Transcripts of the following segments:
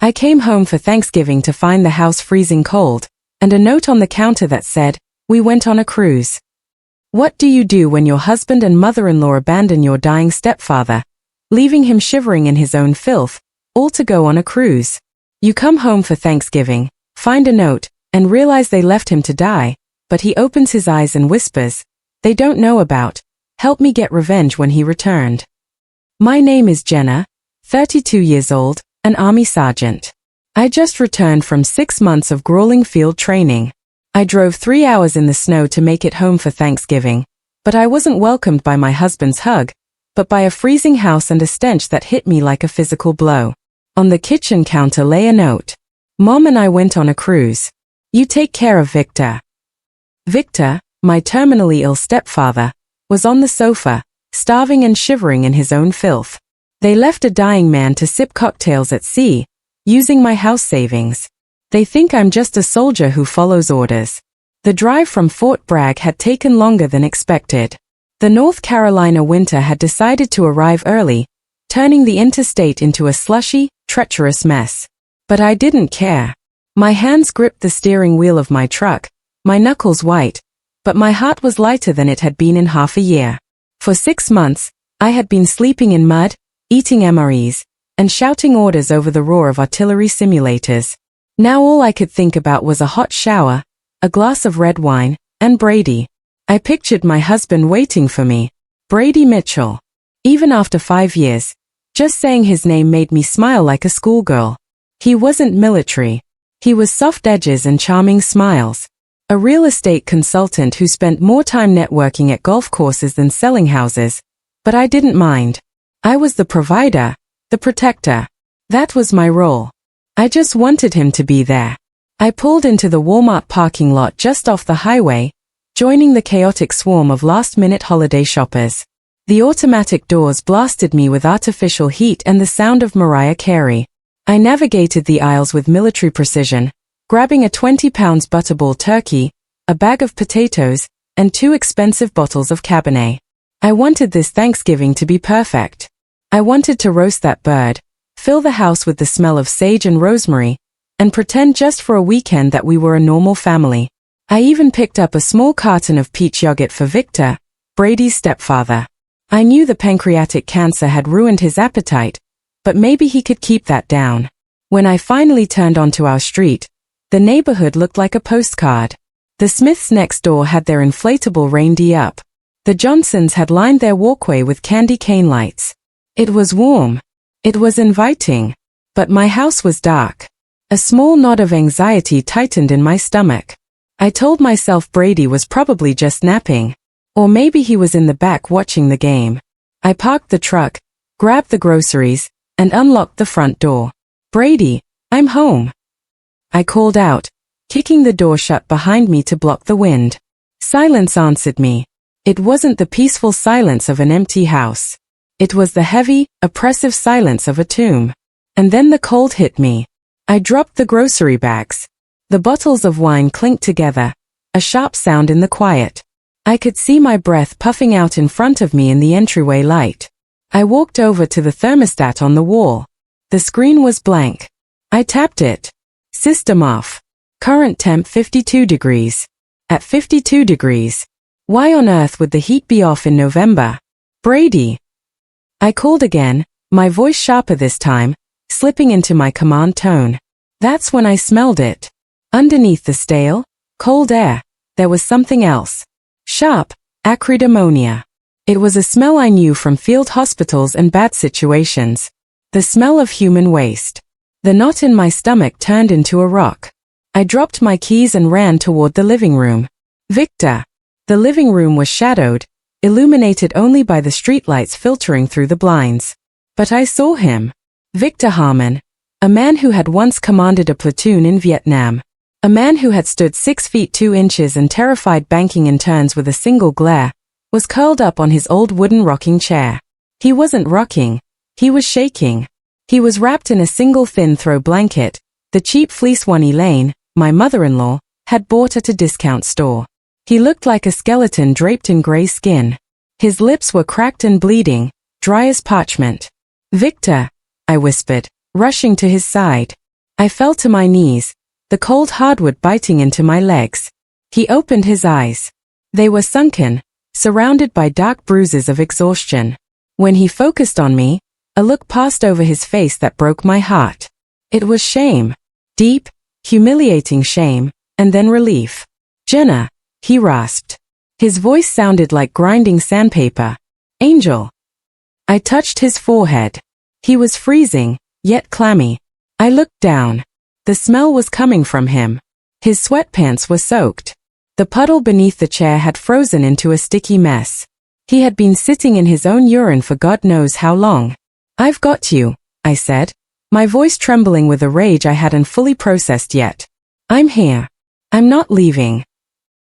I came home for Thanksgiving to find the house freezing cold, and a note on the counter that said, "We went on a cruise." What do you do when your husband and mother-in-law abandon your dying stepfather, leaving him shivering in his own filth, all to go on a cruise? You come home for Thanksgiving, find a note, and realize they left him to die, but he opens his eyes and whispers, "They don't know about, help me get revenge," when he returned. My name is Jenna, 32 years old, an Army sergeant. I just returned from 6 months of grueling field training. I drove 3 hours in the snow to make it home for Thanksgiving, but I wasn't welcomed by my husband's hug, but by a freezing house and a stench that hit me like a physical blow. On the kitchen counter lay a note. "Mom and I went on a cruise. You take care of Victor." Victor, my terminally ill stepfather, was on the sofa, starving and shivering in his own filth. They left a dying man to sip cocktails at sea, using my house savings. They think I'm just a soldier who follows orders. The drive from Fort Bragg had taken longer than expected. The North Carolina winter had decided to arrive early, turning the interstate into a slushy, treacherous mess. But I didn't care. My hands gripped the steering wheel of my truck, my knuckles white, but my heart was lighter than it had been in half a year. For 6 months, I had been sleeping in mud, eating MREs, and shouting orders over the roar of artillery simulators. Now all I could think about was a hot shower, a glass of red wine, and Brady. I pictured my husband waiting for me, Brady Mitchell. Even after 5 years, just saying his name made me smile like a schoolgirl. He wasn't military. He was soft edges and charming smiles. A real estate consultant who spent more time networking at golf courses than selling houses. But I didn't mind. I was the provider, the protector. That was my role. I just wanted him to be there. I pulled into the Walmart parking lot just off the highway, joining the chaotic swarm of last-minute holiday shoppers. The automatic doors blasted me with artificial heat and the sound of Mariah Carey. I navigated the aisles with military precision, grabbing a 20-pound butterball turkey, a bag of potatoes, and 2 expensive bottles of Cabernet. I wanted this Thanksgiving to be perfect. I wanted to roast that bird, fill the house with the smell of sage and rosemary, and pretend just for a weekend that we were a normal family. I even picked up a small carton of peach yogurt for Victor, Brady's stepfather. I knew the pancreatic cancer had ruined his appetite, but maybe he could keep that down. When I finally turned onto our street, the neighborhood looked like a postcard. The Smiths next door had their inflatable reindeer up. The Johnsons had lined their walkway with candy cane lights. It was warm. It was inviting. But my house was dark. A small knot of anxiety tightened in my stomach. I told myself Brady was probably just napping. Or maybe he was in the back watching the game. I parked the truck, grabbed the groceries, and unlocked the front door. "Brady, I'm home," I called out, kicking the door shut behind me to block the wind. Silence answered me. It wasn't the peaceful silence of an empty house. It was the heavy, oppressive silence of a tomb. And then the cold hit me. I dropped the grocery bags. The bottles of wine clinked together, a sharp sound in the quiet. I could see my breath puffing out in front of me in the entryway light. I walked over to the thermostat on the wall. The screen was blank. I tapped it. System off. Current temp 52 degrees. At 52 degrees. Why on earth would the heat be off in November? "Brady." I called again, my voice sharper this time, slipping into my command tone. That's when I smelled it. Underneath the stale, cold air, there was something else. Sharp, acrid ammonia. It was a smell I knew from field hospitals and bad situations. The smell of human waste. The knot in my stomach turned into a rock. I dropped my keys and ran toward the living room. Victor. The living room was shadowed, illuminated only by the streetlights filtering through the blinds. But I saw him. Victor Harmon. A man who had once commanded a platoon in Vietnam. A man who had stood 6 feet 2 inches and terrified banking interns with a single glare, was curled up on his old wooden rocking chair. He wasn't rocking. He was shaking. He was wrapped in a single thin throw blanket, the cheap fleece one Elaine, my mother-in-law, had bought at a discount store. He looked like a skeleton draped in gray skin. His lips were cracked and bleeding, dry as parchment. "Victor," I whispered, rushing to his side. I fell to my knees, the cold hardwood biting into my legs. He opened his eyes. They were sunken, surrounded by dark bruises of exhaustion. When he focused on me, a look passed over his face that broke my heart. It was shame. Deep, humiliating shame, and then relief. "Jenna," he rasped. His voice sounded like grinding sandpaper. "Angel." I touched his forehead. He was freezing, yet clammy. I looked down. The smell was coming from him. His sweatpants were soaked. The puddle beneath the chair had frozen into a sticky mess. He had been sitting in his own urine for God knows how long. "I've got you," I said, my voice trembling with a rage I hadn't fully processed yet. "I'm here. I'm not leaving."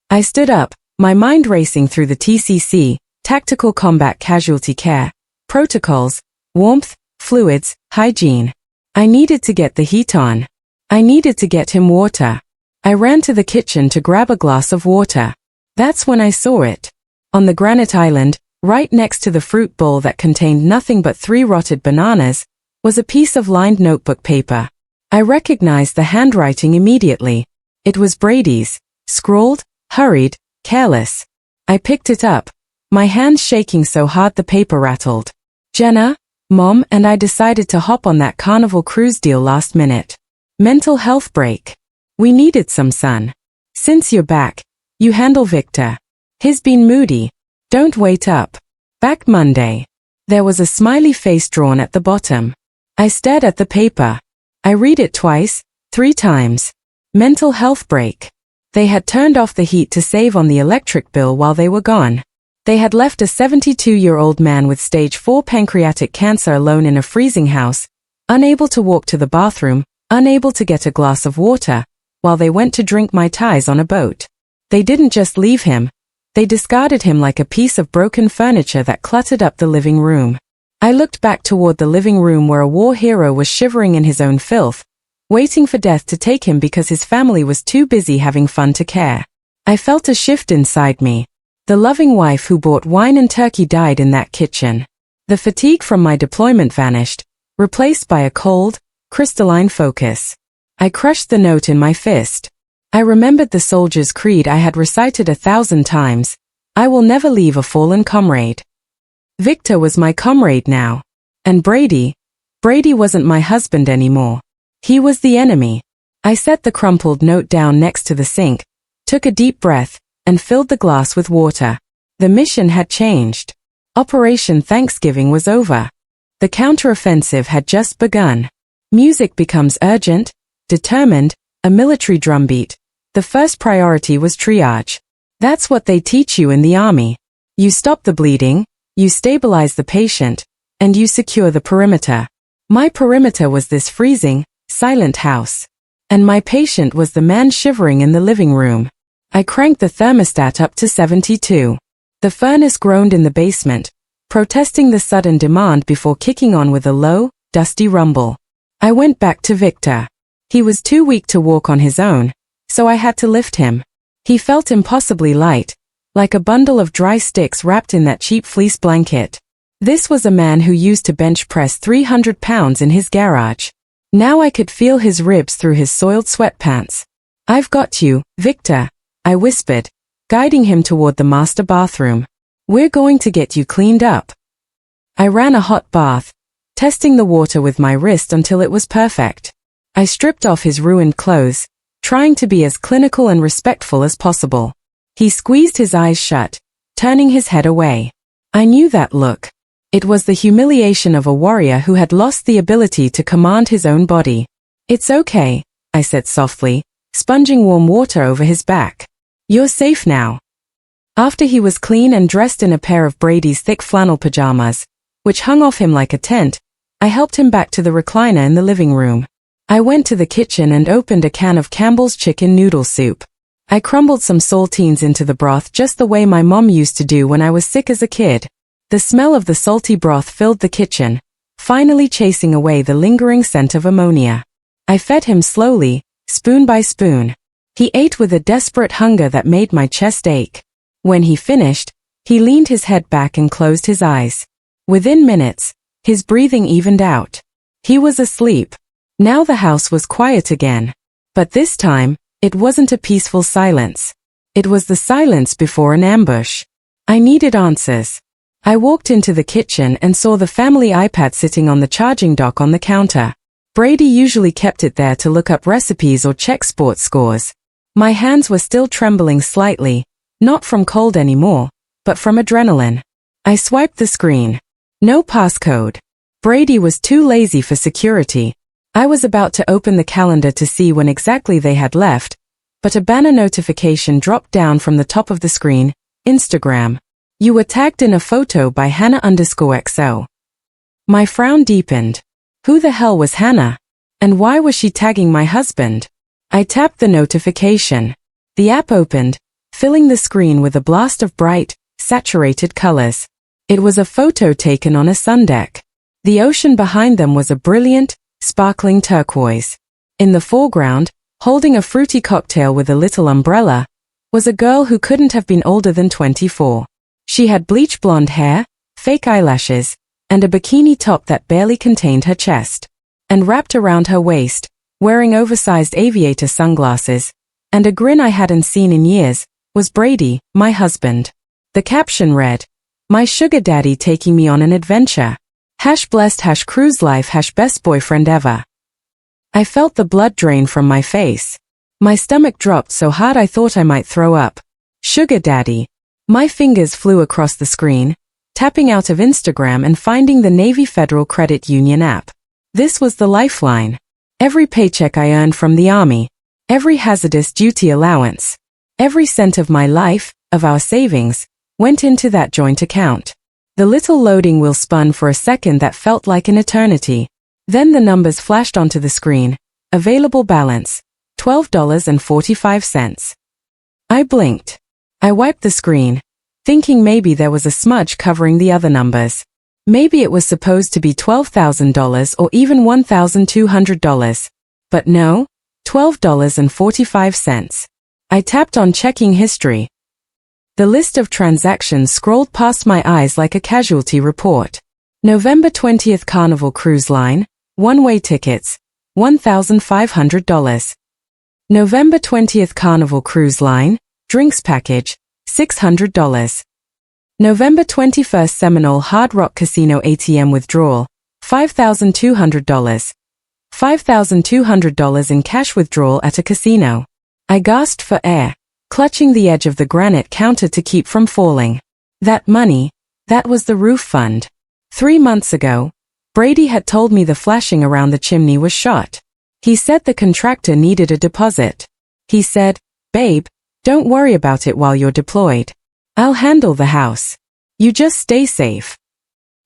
I stood up, my mind racing through the TCC, Tactical Combat Casualty Care, protocols, warmth, fluids, hygiene. I needed to get the heat on. I needed to get him water. I ran to the kitchen to grab a glass of water. That's when I saw it. On the granite island, right next to the fruit bowl that contained nothing but 3 rotted bananas, was a piece of lined notebook paper. I recognized the handwriting immediately. It was Brady's, scrawled, hurried, careless. I picked it up, my hands shaking so hard the paper rattled. "Jenna, Mom and I decided to hop on that Carnival cruise deal last minute. Mental health break. We needed some sun. Since you're back, you handle Victor. He's been moody. Don't wait up. Back Monday." There was a smiley face drawn at the bottom. I stared at the paper. I read it twice, 3 times. Mental health break. They had turned off the heat to save on the electric bill while they were gone. They had left a 72-year-old man with stage 4 pancreatic cancer alone in a freezing house, unable to walk to the bathroom, unable to get a glass of water, while they went to drink Mai Tais on a boat. They didn't just leave him. They discarded him like a piece of broken furniture that cluttered up the living room. I looked back toward the living room where a war hero was shivering in his own filth, waiting for death to take him because his family was too busy having fun to care. I felt a shift inside me. The loving wife who bought wine and turkey died in that kitchen. The fatigue from my deployment vanished, replaced by a cold, crystalline focus. I crushed the note in my fist. I remembered the soldier's creed I had recited 1,000 times. I will never leave a fallen comrade. Victor was my comrade now. And Brady wasn't my husband anymore. He was the enemy. I set the crumpled note down next to the sink, took a deep breath, and filled the glass with water. The mission had changed. Operation Thanksgiving was over. The counteroffensive had just begun. Music becomes urgent, determined, a military drumbeat. The first priority was triage. That's what they teach you in the army. You stop the bleeding, you stabilize the patient, and you secure the perimeter. My perimeter was this freezing, silent house. And my patient was the man shivering in the living room. I cranked the thermostat up to 72. The furnace groaned in the basement, protesting the sudden demand before kicking on with a low, dusty rumble. I went back to Victor. He was too weak to walk on his own, so I had to lift him. He felt impossibly light, like a bundle of dry sticks wrapped in that cheap fleece blanket. This was a man who used to bench press 300 pounds in his garage. Now I could feel his ribs through his soiled sweatpants. "I've got you, Victor," I whispered, guiding him toward the master bathroom. "We're going to get you cleaned up." I ran a hot bath, testing the water with my wrist until it was perfect. I stripped off his ruined clothes, trying to be as clinical and respectful as possible. He squeezed his eyes shut, turning his head away. I knew that look. It was the humiliation of a warrior who had lost the ability to command his own body. "It's okay," I said softly, sponging warm water over his back. "You're safe now." After he was clean and dressed in a pair of Brady's thick flannel pajamas, which hung off him like a tent, I helped him back to the recliner in the living room. I went to the kitchen and opened a can of Campbell's chicken noodle soup. I crumbled some saltines into the broth just the way my mom used to do when I was sick as a kid. The smell of the salty broth filled the kitchen, finally chasing away the lingering scent of ammonia. I fed him slowly, spoon by spoon. He ate with a desperate hunger that made my chest ache. When he finished, he leaned his head back and closed his eyes. Within minutes, his breathing evened out. He was asleep. Now the house was quiet again. But this time, it wasn't a peaceful silence. It was the silence before an ambush. I needed answers. I walked into the kitchen and saw the family iPad sitting on the charging dock on the counter. Brady usually kept it there to look up recipes or check sports scores. My hands were still trembling slightly, not from cold anymore, but from adrenaline. I swiped the screen. No passcode. Brady was too lazy for security. I was about to open the calendar to see when exactly they had left, but a banner notification dropped down from the top of the screen. Instagram. You were tagged in a photo by Hannah_XO. My frown deepened. Who the hell was Hannah? And why was she tagging my husband? I tapped the notification. The app opened, filling the screen with a blast of bright, saturated colors. It was a photo taken on a sun deck. The ocean behind them was a brilliant, sparkling turquoise. In the foreground, holding a fruity cocktail with a little umbrella, was a girl who couldn't have been older than 24. She had bleach blonde hair, fake eyelashes, and a bikini top that barely contained her chest. And wrapped around her waist, wearing oversized aviator sunglasses, and a grin I hadn't seen in years, was Brady, my husband. The caption read, "My sugar daddy taking me on an adventure. #blessed #cruise life #best boyfriend ever." I felt the blood drain from my face. My stomach dropped so hard I thought I might throw up. Sugar daddy. My fingers flew across the screen, tapping out of Instagram and finding the Navy Federal Credit Union app. This was the lifeline. Every paycheck I earned from the Army, every hazardous duty allowance, every cent of my life, of our savings, went into that joint account. The little loading wheel spun for a second that felt like an eternity. Then the numbers flashed onto the screen. Available balance, $12.45. I blinked. I wiped the screen, thinking maybe there was a smudge covering the other numbers. Maybe it was supposed to be $12,000 or even $1,200. But no, $12.45. I tapped on checking history. The list of transactions scrolled past my eyes like a casualty report. November 20th Carnival Cruise Line, one-way tickets, $1,500. November 20th Carnival Cruise Line, drinks package, $600. November 21st Seminole Hard Rock Casino ATM withdrawal, $5,200. $5,200 in cash withdrawal at a casino. I gasped for air, clutching the edge of the granite counter to keep from falling. That money, that was the roof fund. 3 months ago, Brady had told me the flashing around the chimney was shot. He said the contractor needed a deposit. He said, "Babe, don't worry about it while you're deployed. I'll handle the house. You just stay safe."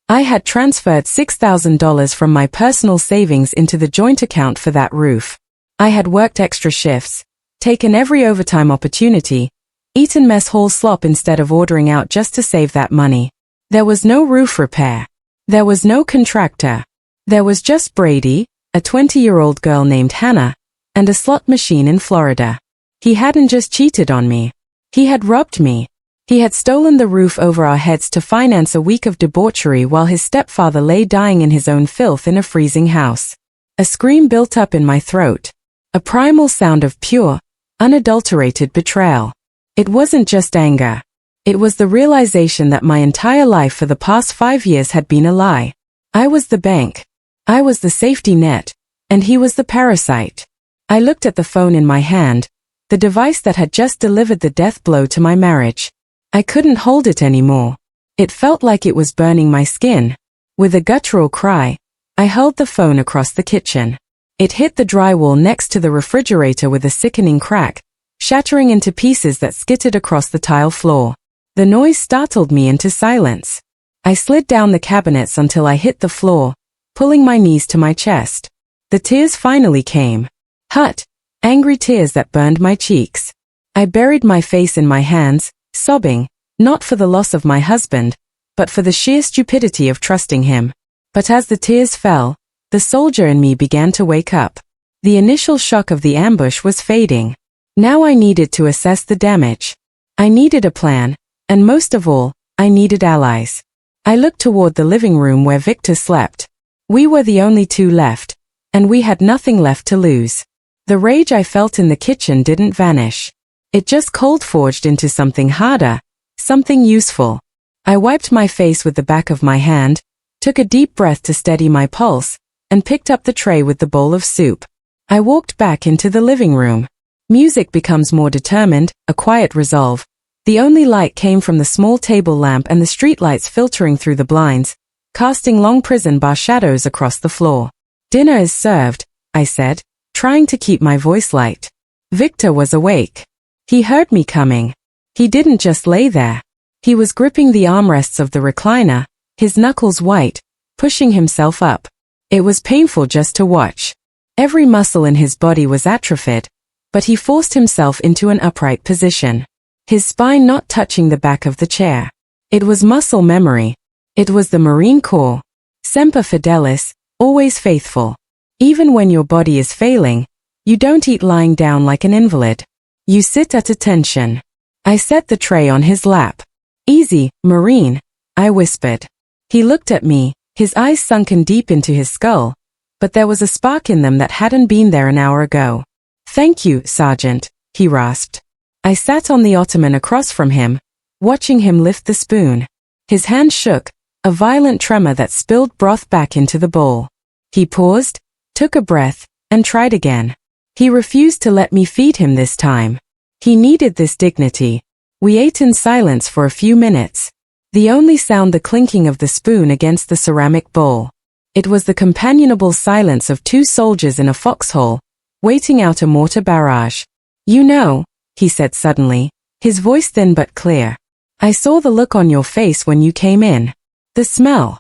I had transferred $6,000 from my personal savings into the joint account for that roof. I had worked extra shifts, taken every overtime opportunity, eaten mess hall slop instead of ordering out just to save that money. There was no roof repair. There was no contractor. There was just Brady, a 20-year-old girl named Hannah, and a slot machine in Florida. He hadn't just cheated on me. He had robbed me. He had stolen the roof over our heads to finance a week of debauchery while his stepfather lay dying in his own filth in a freezing house. A scream built up in my throat. A primal sound of pure, unadulterated betrayal. It wasn't just anger. It was the realization that my entire life for the past 5 years had been a lie. I was the bank. I was the safety net, and he was the parasite. I looked at the phone in my hand, the device that had just delivered the death blow to my marriage. I couldn't hold it anymore. It felt like it was burning my skin. With a guttural cry, I hurled the phone across the kitchen. It hit the drywall next to the refrigerator with a sickening crack, shattering into pieces that skittered across the tile floor. The noise startled me into silence. I slid down the cabinets until I hit the floor, pulling my knees to my chest. The tears finally came. Hot, angry tears that burned my cheeks. I buried my face in my hands, sobbing, not for the loss of my husband, but for the sheer stupidity of trusting him. But as the tears fell, the soldier in me began to wake up. The initial shock of the ambush was fading. Now I needed to assess the damage. I needed a plan, and most of all, I needed allies. I looked toward the living room where Victor slept. We were the only two left, and we had nothing left to lose. The rage I felt in the kitchen didn't vanish. It just cold-forged into something harder, something useful. I wiped my face with the back of my hand, took a deep breath to steady my pulse, and picked up the tray with the bowl of soup. I walked back into the living room. Music becomes more determined, a quiet resolve. The only light came from the small table lamp and the streetlights filtering through the blinds, casting long prison bar shadows across the floor. "Dinner is served," I said, trying to keep my voice light. Victor was awake. He heard me coming. He didn't just lay there. He was gripping the armrests of the recliner, his knuckles white, pushing himself up. It was painful just to watch. Every muscle in his body was atrophied, but he forced himself into an upright position, his spine not touching the back of the chair. It was muscle memory. It was the Marine Corps. Semper Fidelis, always faithful. Even when your body is failing, you don't eat lying down like an invalid. You sit at attention. I set the tray on his lap. "Easy, Marine," I whispered. He looked at me, his eyes sunken deep into his skull, but there was a spark in them that hadn't been there an hour ago. "Thank you, Sergeant," he rasped. I sat on the ottoman across from him, watching him lift the spoon. His hand shook, a violent tremor that spilled broth back into the bowl. He paused, took a breath, and tried again. He refused to let me feed him this time. He needed this dignity. We ate in silence for a few minutes. The only sound the clinking of the spoon against the ceramic bowl. It was the companionable silence of two soldiers in a foxhole, waiting out a mortar barrage. "You know," he said suddenly, his voice thin but clear. "I saw the look on your face when you came in. The smell."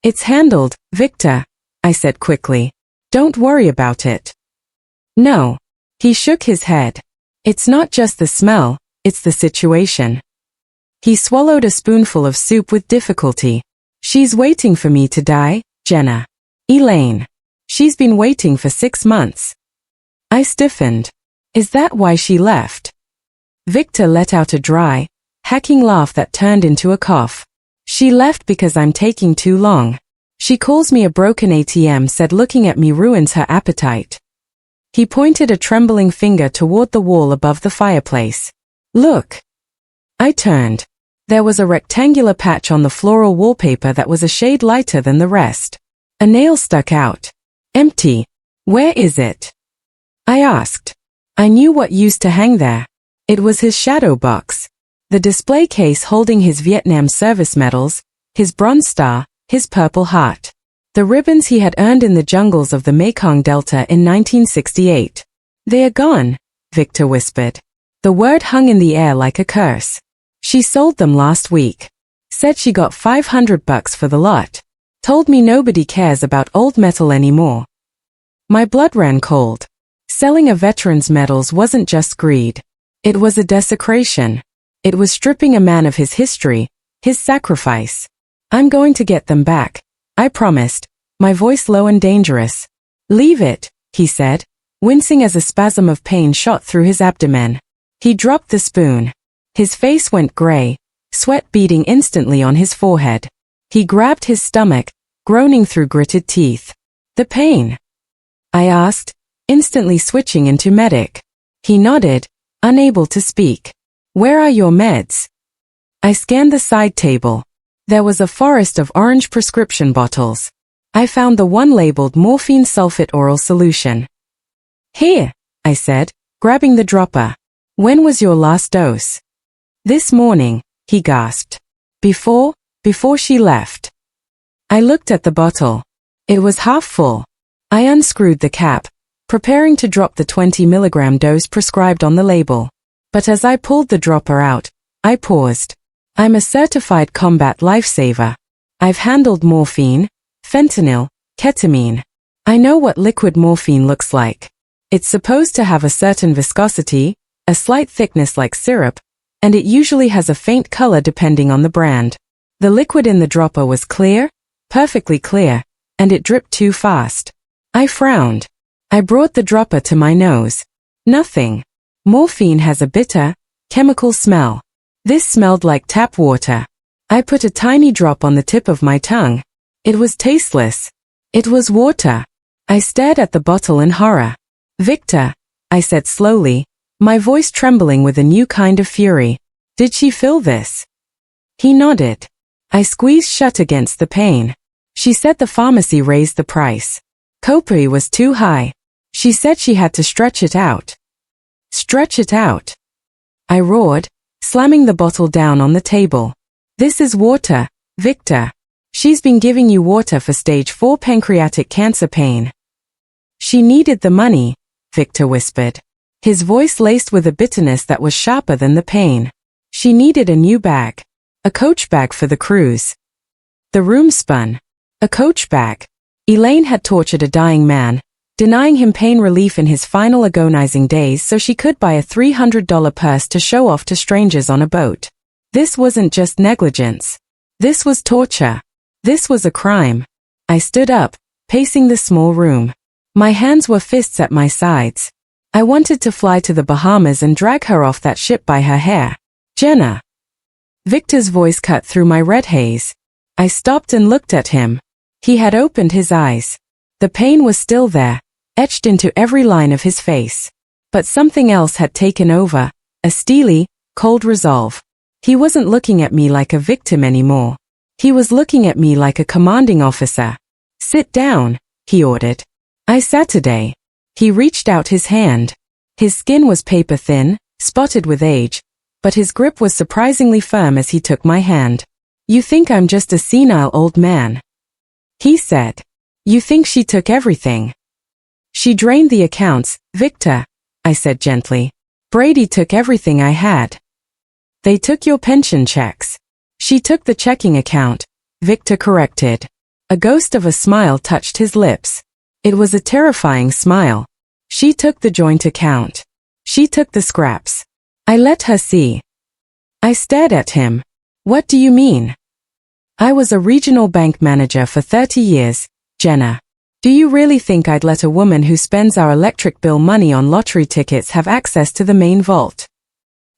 "It's handled, Victor," I said quickly. "Don't worry about it." "No." He shook his head. "It's not just the smell, it's the situation." He swallowed a spoonful of soup with difficulty. "She's waiting for me to die, Jenna. Elaine. She's been waiting for 6 months." I stiffened. "Is that why she left?" Victor let out a dry, hacking laugh that turned into a cough. "She left because I'm taking too long. She calls me a broken ATM," said, looking at me ruins her appetite. He pointed a trembling finger toward the wall above the fireplace. "Look." I turned. There was a rectangular patch on the floral wallpaper that was a shade lighter than the rest. A nail stuck out. "Empty. Where is it?" I asked. I knew what used to hang there. It was his shadow box. The display case holding his Vietnam service medals, his Bronze Star, his Purple Heart. The ribbons he had earned in the jungles of the Mekong Delta in 1968. "They are gone," Victor whispered. The word hung in the air like a curse. "She sold them last week. Said she got $500 for the lot. Told me nobody cares about old metal anymore." My blood ran cold. Selling a veteran's medals wasn't just greed. It was a desecration. It was stripping a man of his history, his sacrifice. "I'm going to get them back," I promised, my voice low and dangerous. "Leave it," he said, wincing as a spasm of pain shot through his abdomen. He dropped the spoon. His face went gray, sweat beading instantly on his forehead. He grabbed his stomach, groaning through gritted teeth. "The pain?" I asked, instantly switching into medic. He nodded, unable to speak. "Where are your meds?" I scanned the side table. There was a forest of orange prescription bottles. I found the one labeled morphine sulfate oral solution. "Here," I said, grabbing the dropper. "When was your last dose?" "This morning," he gasped. Before she left." I looked at the bottle. It was half full. I unscrewed the cap, preparing to drop the 20-milligram dose prescribed on the label. But as I pulled the dropper out, I paused. I'm a certified combat lifesaver. I've handled morphine, fentanyl, ketamine. I know what liquid morphine looks like. It's supposed to have a certain viscosity, a slight thickness like syrup, and it usually has a faint color depending on the brand. The liquid in the dropper was clear, perfectly clear, and it dripped too fast. I frowned. I brought the dropper to my nose. Nothing. Morphine has a bitter, chemical smell. This smelled like tap water. I put a tiny drop on the tip of my tongue. It was tasteless. It was water. I stared at the bottle in horror. Victor, I said slowly, my voice trembling with a new kind of fury. Did she feel this? He nodded. I squeezed shut against the pain. She said the pharmacy raised the price. Copay was too high. She said she had to stretch it out. Stretch it out. I roared, slamming the bottle down on the table. This is water, Victor. She's been giving you water for stage 4 pancreatic cancer pain. She needed the money, Victor whispered. His voice laced with a bitterness that was sharper than the pain. She needed a new bag. A coach bag for the cruise. The room spun. A coach bag. Elaine had tortured a dying man, denying him pain relief in his final agonizing days so she could buy a $300 purse to show off to strangers on a boat. This wasn't just negligence. This was torture. This was a crime. I stood up, pacing the small room. My hands were fists at my sides. I wanted to fly to the Bahamas and drag her off that ship by her hair. Jenna. Victor's voice cut through my red haze. I stopped and looked at him. He had opened his eyes. The pain was still there, etched into every line of his face. But something else had taken over, a steely, cold resolve. He wasn't looking at me like a victim anymore. He was looking at me like a commanding officer. Sit down, he ordered. I sat today. He reached out his hand. His skin was paper thin, spotted with age, but his grip was surprisingly firm as he took my hand. You think I'm just a senile old man? He said. You think she took everything? She drained the accounts, Victor, I said gently. Brady took everything I had. They took your pension checks. She took the checking account, Victor corrected. A ghost of a smile touched his lips. It was a terrifying smile. She took the joint account. She took the scraps. I let her see. I stared at him. What do you mean? I was a regional bank manager for 30 years, Jenna. Do you really think I'd let a woman who spends our electric bill money on lottery tickets have access to the main vault?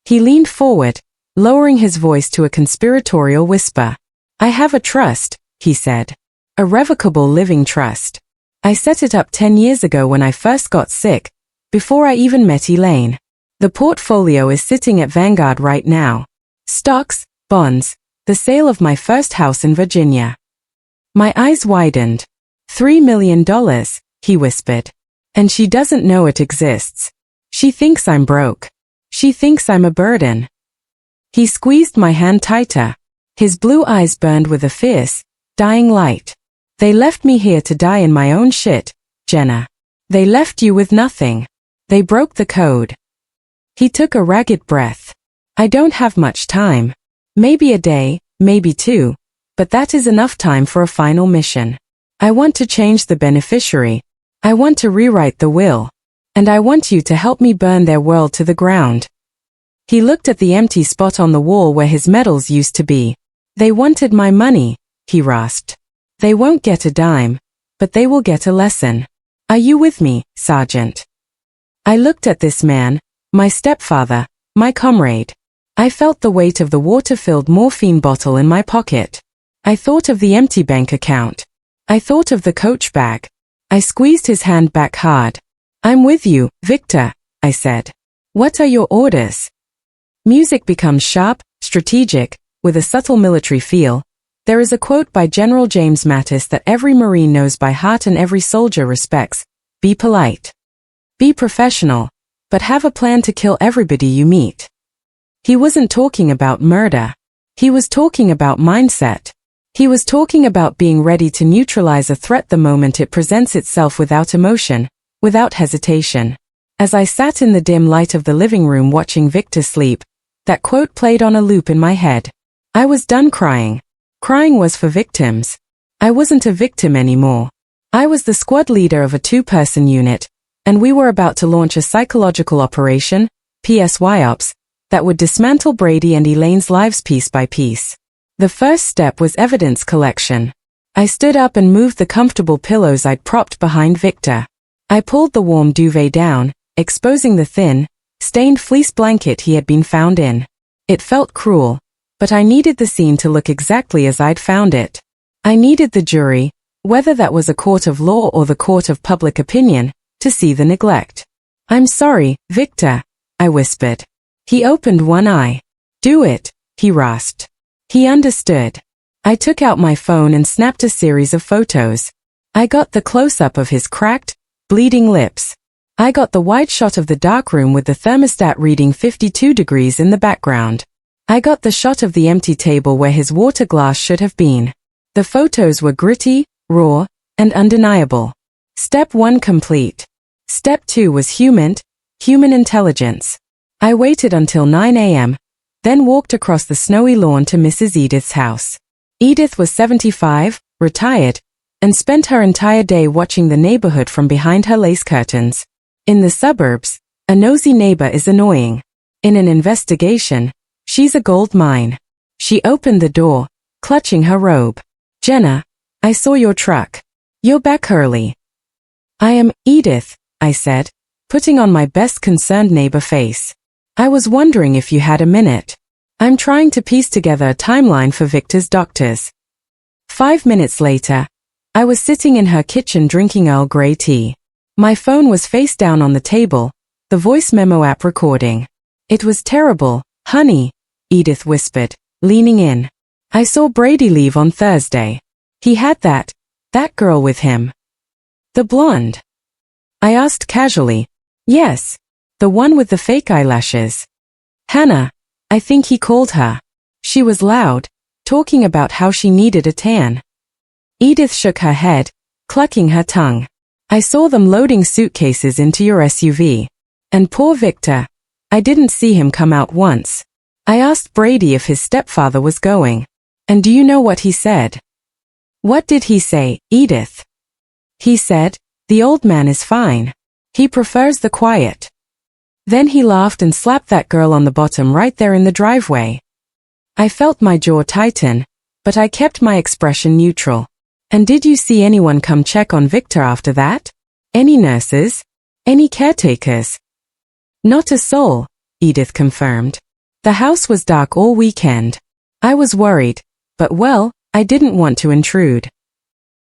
He leaned forward, lowering his voice to a conspiratorial whisper. I have a trust, he said. A revocable living trust. I set it up 10 years ago when I first got sick, before I even met Elaine. The portfolio is sitting at Vanguard right now. Stocks, bonds, the sale of my first house in Virginia. My eyes widened. $3 million, he whispered. And she doesn't know it exists. She thinks I'm broke. She thinks I'm a burden. He squeezed my hand tighter. His blue eyes burned with a fierce, dying light. They left me here to die in my own shit, Jenna. They left you with nothing. They broke the code. He took a ragged breath. I don't have much time. Maybe a day, maybe 2, but that is enough time for a final mission. I want to change the beneficiary. I want to rewrite the will. And I want you to help me burn their world to the ground. He looked at the empty spot on the wall where his medals used to be. They wanted my money, he rasped. They won't get a dime, but they will get a lesson. Are you with me, Sergeant? I looked at this man, my stepfather, my comrade. I felt the weight of the water-filled morphine bottle in my pocket. I thought of the empty bank account. I thought of the coach bag. I squeezed his hand back hard. I'm with you, Victor, I said. What are your orders? Music becomes sharp, strategic, with a subtle military feel. There is a quote by General James Mattis that every Marine knows by heart and every soldier respects. Be polite. Be professional, but have a plan to kill everybody you meet. He wasn't talking about murder. He was talking about mindset. He was talking about being ready to neutralize a threat the moment it presents itself without emotion, without hesitation. As I sat in the dim light of the living room watching Victor sleep, that quote played on a loop in my head. I was done crying. Crying was for victims. I wasn't a victim anymore. I was the squad leader of a 2-person unit, and we were about to launch a psychological operation, PSYOPS, that would dismantle Brady and Elaine's lives piece by piece. The first step was evidence collection. I stood up and moved the comfortable pillows I'd propped behind Victor. I pulled the warm duvet down, exposing the thin, stained fleece blanket he had been found in. It felt cruel, but I needed the scene to look exactly as I'd found it. I needed the jury, whether that was a court of law or the court of public opinion, to see the neglect. "I'm sorry, Victor," I whispered. He opened one eye. "Do it," he rasped. He understood. I took out my phone and snapped a series of photos. I got the close-up of his cracked, bleeding lips. I got the wide shot of the darkroom with the thermostat reading 52 degrees in the background. I got the shot of the empty table where his water glass should have been. The photos were gritty, raw, and undeniable. Step 1 complete. Step 2 was human intelligence. I waited until 9 a.m., then walked across the snowy lawn to Mrs. Edith's house. Edith was 75, retired, and spent her entire day watching the neighborhood from behind her lace curtains. In the suburbs, a nosy neighbor is annoying. In an investigation, she's a gold mine. She opened the door, clutching her robe. "Jenna, I saw your truck. You're back early." "I am Edith," I said, putting on my best concerned neighbor face. "I was wondering if you had a minute. I'm trying to piece together a timeline for Victor's doctors." 5 minutes later, I was sitting in her kitchen drinking Earl Grey tea. My phone was face down on the table, the voice memo app recording. "It was terrible, honey," Edith whispered, leaning in. "I saw Brady leave on Thursday. He had that girl with him." "The blonde?" I asked casually. "Yes, the one with the fake eyelashes. Hannah, I think he called her. She was loud, talking about how she needed a tan." Edith shook her head, clucking her tongue. "I saw them loading suitcases into your SUV. And poor Victor, I didn't see him come out once. I asked Brady if his stepfather was going. And do you know what he said?" "What did he say, Edith?" "He said, the old man is fine. He prefers the quiet." Then he laughed and slapped that girl on the bottom right there in the driveway. I felt my jaw tighten, but I kept my expression neutral. "And did you see anyone come check on Victor after that? Any nurses? Any caretakers?" "Not a soul," Edith confirmed. "The house was dark all weekend. I was worried, but well, I didn't want to intrude."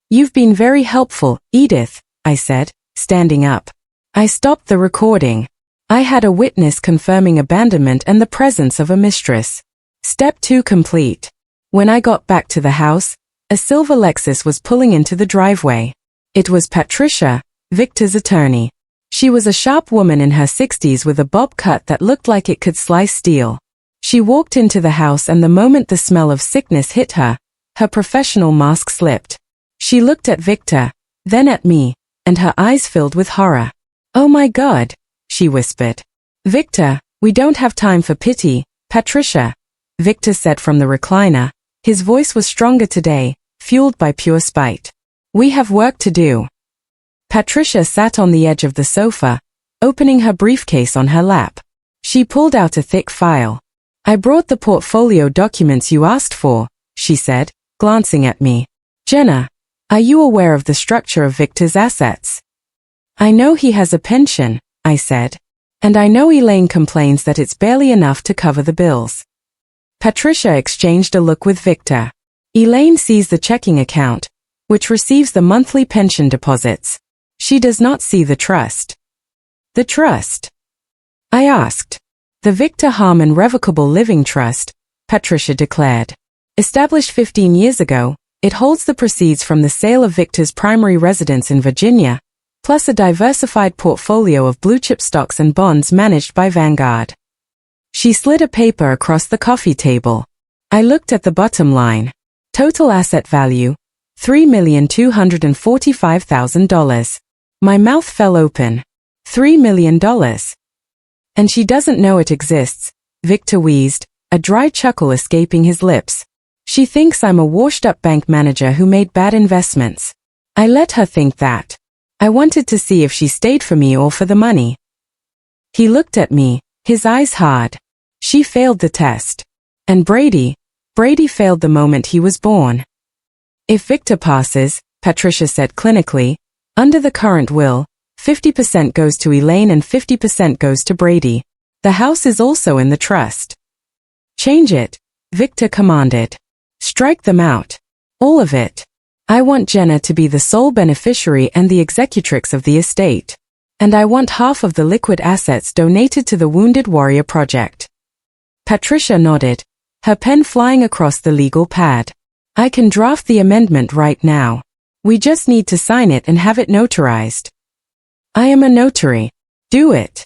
"You've been very helpful, Edith," I said, standing up. I stopped the recording. I had a witness confirming abandonment and the presence of a mistress. Step 2 complete. When I got back to the house, a silver Lexus was pulling into the driveway. It was Patricia, Victor's attorney. She was a sharp woman in her 60s with a bob cut that looked like it could slice steel. She walked into the house, and the moment the smell of sickness hit her, her professional mask slipped. She looked at Victor, then at me, and her eyes filled with horror. "Oh my God," she whispered. "Victor, we don't have time for pity, Patricia," Victor said from the recliner. His voice was stronger today, fueled by pure spite. "We have work to do." Patricia sat on the edge of the sofa, opening her briefcase on her lap. She pulled out a thick file. "I brought the portfolio documents you asked for," she said, glancing at me. "Jenna, are you aware of the structure of Victor's assets?" "I know he has a pension," I said. "And I know Elaine complains that it's barely enough to cover the bills." Patricia exchanged a look with Victor. "Elaine sees the checking account, which receives the monthly pension deposits. She does not see the trust." "The trust?" I asked. "The Victor Harmon Revocable Living Trust," Patricia declared. "Established 15 years ago, it holds the proceeds from the sale of Victor's primary residence in Virginia, plus a diversified portfolio of blue-chip stocks and bonds managed by Vanguard." She slid a paper across the coffee table. I looked at the bottom line. Total asset value, $3,245,000. My mouth fell open. $3 million. "And she doesn't know it exists," Victor wheezed, a dry chuckle escaping his lips. "She thinks I'm a washed-up bank manager who made bad investments. I let her think that. I wanted to see if she stayed for me or for the money." He looked at me, his eyes hard. "She failed the test. And Brady failed the moment he was born." "If Victor passes," Patricia said clinically, "under the current will, 50% goes to Elaine and 50% goes to Brady. The house is also in the trust." "Change it," Victor commanded. "Strike them out. All of it." I want Jenna to be the sole beneficiary and the executrix of the estate. And I want half of the liquid assets donated to the Wounded Warrior Project. Patricia nodded, her pen flying across the legal pad. I can draft the amendment right now. We just need to sign it and have it notarized. I am a notary. Do it.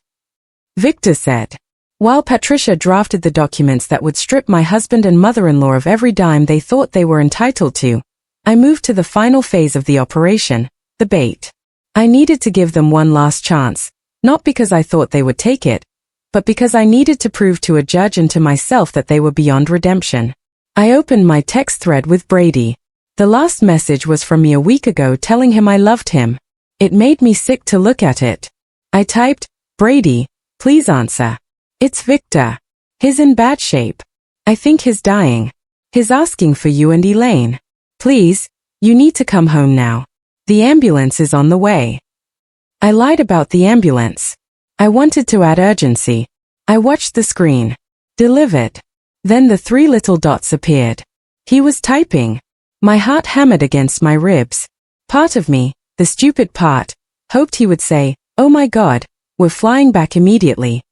Victor said. While Patricia drafted the documents that would strip my husband and mother-in-law of every dime they thought they were entitled to, I moved to the final phase of the operation, the bait. I needed to give them one last chance, not because I thought they would take it, but because I needed to prove to a judge and to myself that they were beyond redemption. I opened my text thread with Brady. The last message was from me a week ago telling him I loved him. It made me sick to look at it. I typed, Brady, please answer. It's Victor. He's in bad shape. I think he's dying. He's asking for you and Elaine. Please, you need to come home now. The ambulance is on the way. I lied about the ambulance. I wanted to add urgency. I watched the screen. Delivered. Then the 3 little dots appeared. He was typing. My heart hammered against my ribs. Part of me, the stupid part, hoped he would say, oh my God, we're flying back immediately.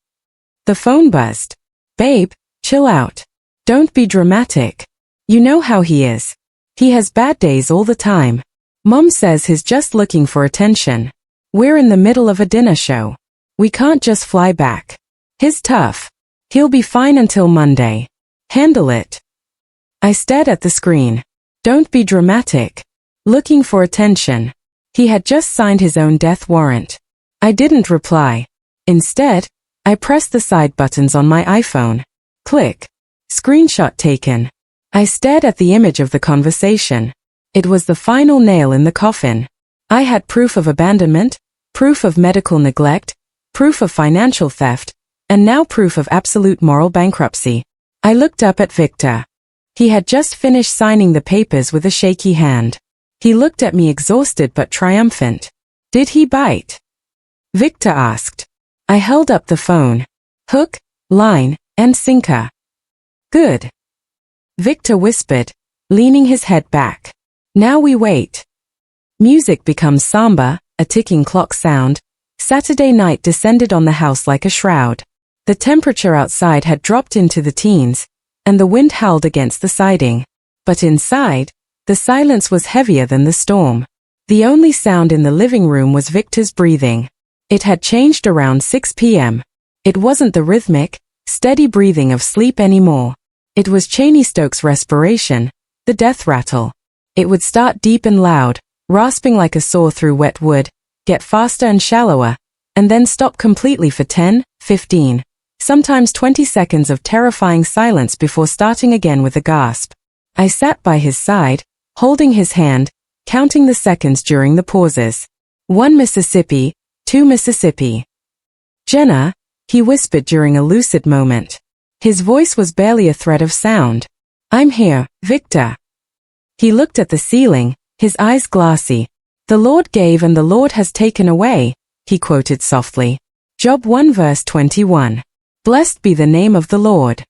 The phone buzzed. Babe, chill out. Don't be dramatic. You know how he is. He has bad days all the time. Mom says he's just looking for attention. We're in the middle of a dinner show. We can't just fly back. He's tough. He'll be fine until Monday. Handle it. I stared at the screen. Don't be dramatic. Looking for attention. He had just signed his own death warrant. I didn't reply. Instead, I pressed the side buttons on my iPhone. Click. Screenshot taken. I stared at the image of the conversation. It was the final nail in the coffin. I had proof of abandonment, proof of medical neglect, proof of financial theft, and now proof of absolute moral bankruptcy. I looked up at Victor. He had just finished signing the papers with a shaky hand. He looked at me exhausted but triumphant. Did he bite? Victor asked. I held up the phone. Hook, line, and sinker. Good. Victor whispered, leaning his head back. Now we wait. Music becomes samba, a ticking clock sound. Saturday night descended on the house like a shroud. The temperature outside had dropped into the teens, and the wind howled against the siding. But inside, the silence was heavier than the storm. The only sound in the living room was Victor's breathing. It had changed around 6 p.m. It wasn't the rhythmic, steady breathing of sleep anymore. It was Cheney Stokes' respiration, the death rattle. It would start deep and loud, rasping like a saw through wet wood, get faster and shallower, and then stop completely for 10, 15, sometimes 20 seconds of terrifying silence before starting again with a gasp. I sat by his side, holding his hand, counting the seconds during the pauses. 1 Mississippi, 2 Mississippi. Jenna, he whispered during a lucid moment. His voice was barely a thread of sound. I'm here, Victor. He looked at the ceiling, his eyes glassy. The Lord gave and the Lord has taken away, he quoted softly. Job 1 verse 21. Blessed be the name of the Lord.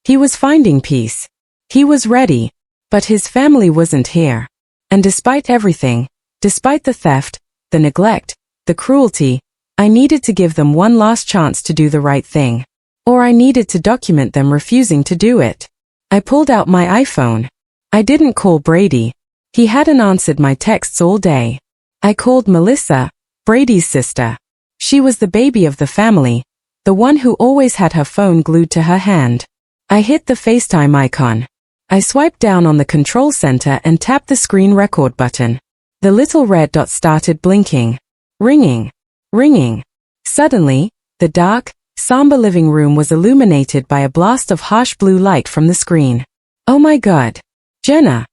He was finding peace. He was ready, but his family wasn't here. And despite everything, despite the theft, the neglect, the cruelty, I needed to give them one last chance to do the right thing. Or I needed to document them refusing to do it. I pulled out my iPhone. I didn't call Brady. He hadn't answered my texts all day. I called Melissa, Brady's sister. She was the baby of the family, the one who always had her phone glued to her hand. I hit the FaceTime icon. I swiped down on the control center and tapped the screen record button. The little red dot started blinking. Ringing. Ringing. Suddenly, the dark, somber living room was illuminated by a blast of harsh blue light from the screen. Oh my God. Jenna.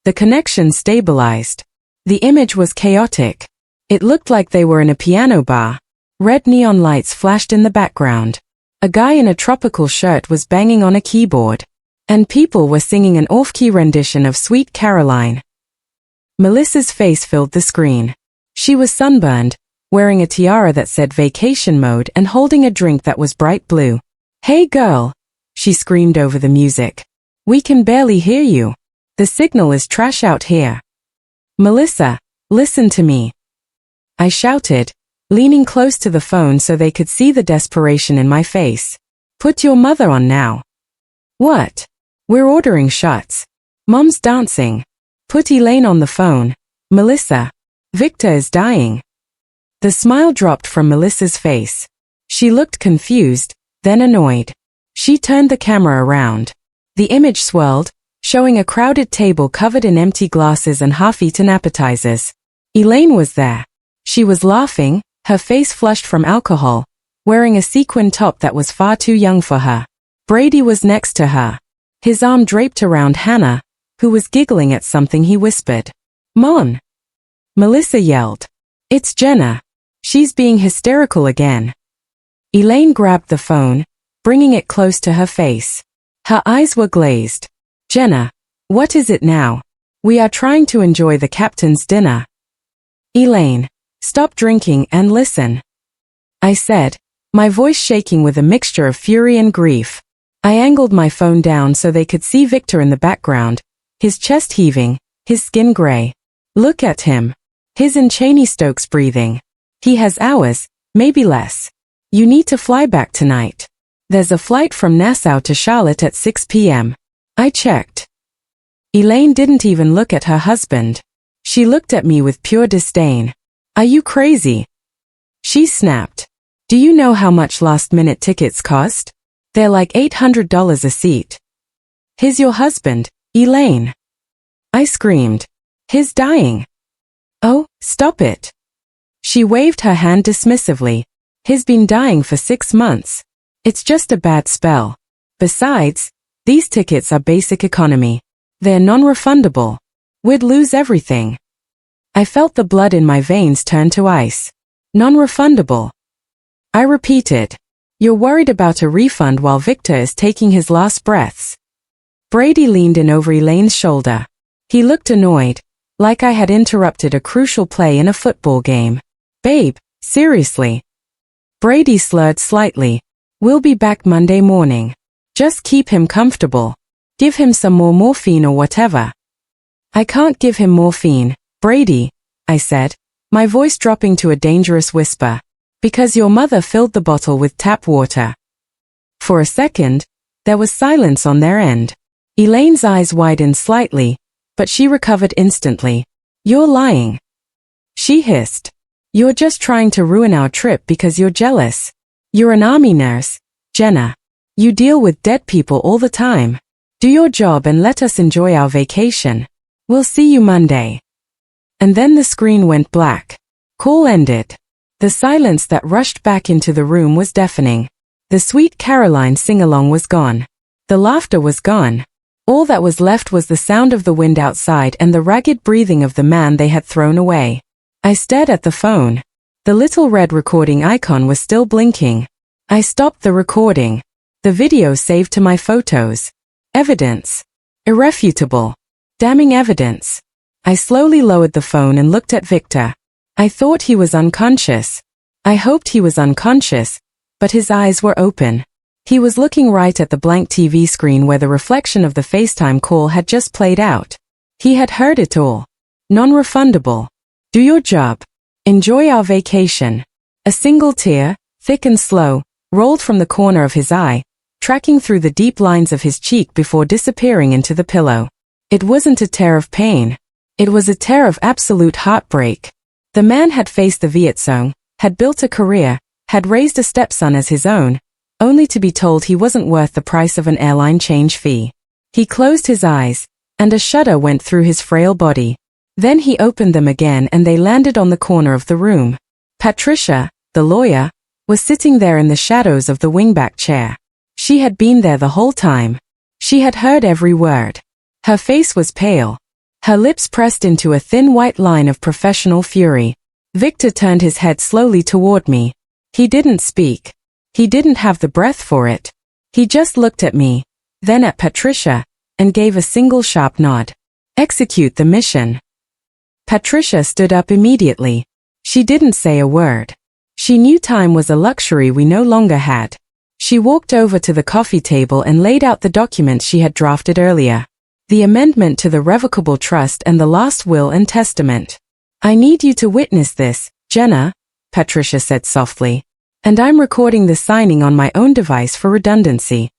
The connection stabilized. The image was chaotic. It looked like they were in a piano bar. Red neon lights flashed in the background. A guy in a tropical shirt was banging on a keyboard. And people were singing an off-key rendition of Sweet Caroline. Melissa's face filled the screen. She was sunburned, wearing a tiara that said vacation mode and holding a drink that was bright blue. Hey girl, she screamed over the music. We can barely hear you. The signal is trash out here. Melissa, listen to me. I shouted, leaning close to the phone so they could see the desperation in my face. Put your mother on now. What? We're ordering shots. Mom's dancing. Put Elaine on the phone. Melissa. Victor is dying. The smile dropped from Melissa's face. She looked confused, then annoyed. She turned the camera around. The image swirled, showing a crowded table covered in empty glasses and half-eaten appetizers. Elaine was there. She was laughing, her face flushed from alcohol, wearing a sequin top that was far too young for her. Brady was next to her. His arm draped around Hannah, who was giggling at something he whispered. Mon! Melissa yelled. It's Jenna. She's being hysterical again. Elaine grabbed the phone, bringing it close to her face. Her eyes were glazed. Jenna, what is it now? We are trying to enjoy the captain's dinner. Elaine, stop drinking and listen. I said, my voice shaking with a mixture of fury and grief. I angled my phone down so they could see Victor in the background, his chest heaving, his skin gray. Look at him. His and Cheney Stokes breathing. He has hours, maybe less. You need to fly back tonight. There's a flight from Nassau to Charlotte at 6 p.m. I checked. Elaine didn't even look at her husband. She looked at me with pure disdain. Are you crazy? She snapped. Do you know how much last-minute tickets cost? They're like $800 a seat. He's your husband, Elaine. I screamed. He's dying. Oh, stop it. She waved her hand dismissively. He's been dying for 6 months. It's just a bad spell. Besides, these tickets are basic economy. They're non-refundable. We'd lose everything. I felt the blood in my veins turn to ice. Non-refundable. I repeated. You're worried about a refund while Victor is taking his last breaths. Brady leaned in over Elaine's shoulder. He looked annoyed, like I had interrupted a crucial play in a football game. Babe, seriously. Brady slurred slightly. We'll be back Monday morning. Just keep him comfortable. Give him some more morphine or whatever. I can't give him morphine, Brady, I said, my voice dropping to a dangerous whisper, because your mother filled the bottle with tap water. For a second, there was silence on their end. Elaine's eyes widened slightly, but she recovered instantly. You're lying. She hissed. You're just trying to ruin our trip because you're jealous. You're an army nurse, Jenna. You deal with dead people all the time. Do your job and let us enjoy our vacation. We'll see you Monday. And then the screen went black. Call ended. The silence that rushed back into the room was deafening. The sweet Caroline sing-along was gone. The laughter was gone. All that was left was the sound of the wind outside and the ragged breathing of the man they had thrown away. I stared at the phone. The little red recording icon was still blinking. I stopped the recording. The video saved to my photos. Evidence. Irrefutable. Damning evidence. I slowly lowered the phone and looked at Victor. I thought he was unconscious. I hoped he was unconscious, but his eyes were open. He was looking right at the blank TV screen where the reflection of the FaceTime call had just played out. He had heard it all. Non-refundable. Do your job. Enjoy our vacation. A single tear, thick and slow, rolled from the corner of his eye, tracking through the deep lines of his cheek before disappearing into the pillow. It wasn't a tear of pain. It was a tear of absolute heartbreak. The man had faced the Viet Cong, had built a career, had raised a stepson as his own, only to be told he wasn't worth the price of an airline change fee. He closed his eyes, and a shudder went through his frail body. Then he opened them again and they landed on the corner of the room. Patricia, the lawyer, was sitting there in the shadows of the wingback chair. She had been there the whole time. She had heard every word. Her face was pale. Her lips pressed into a thin white line of professional fury. Victor turned his head slowly toward me. He didn't speak. He didn't have the breath for it. He just looked at me, then at Patricia, and gave a single sharp nod. Execute the mission. Patricia stood up immediately. She didn't say a word. She knew time was a luxury we no longer had. She walked over to the coffee table and laid out the documents she had drafted earlier. The amendment to the revocable trust and the last will and testament. I need you to witness this, Jenna, Patricia said softly. And I'm recording the signing on my own device for redundancy.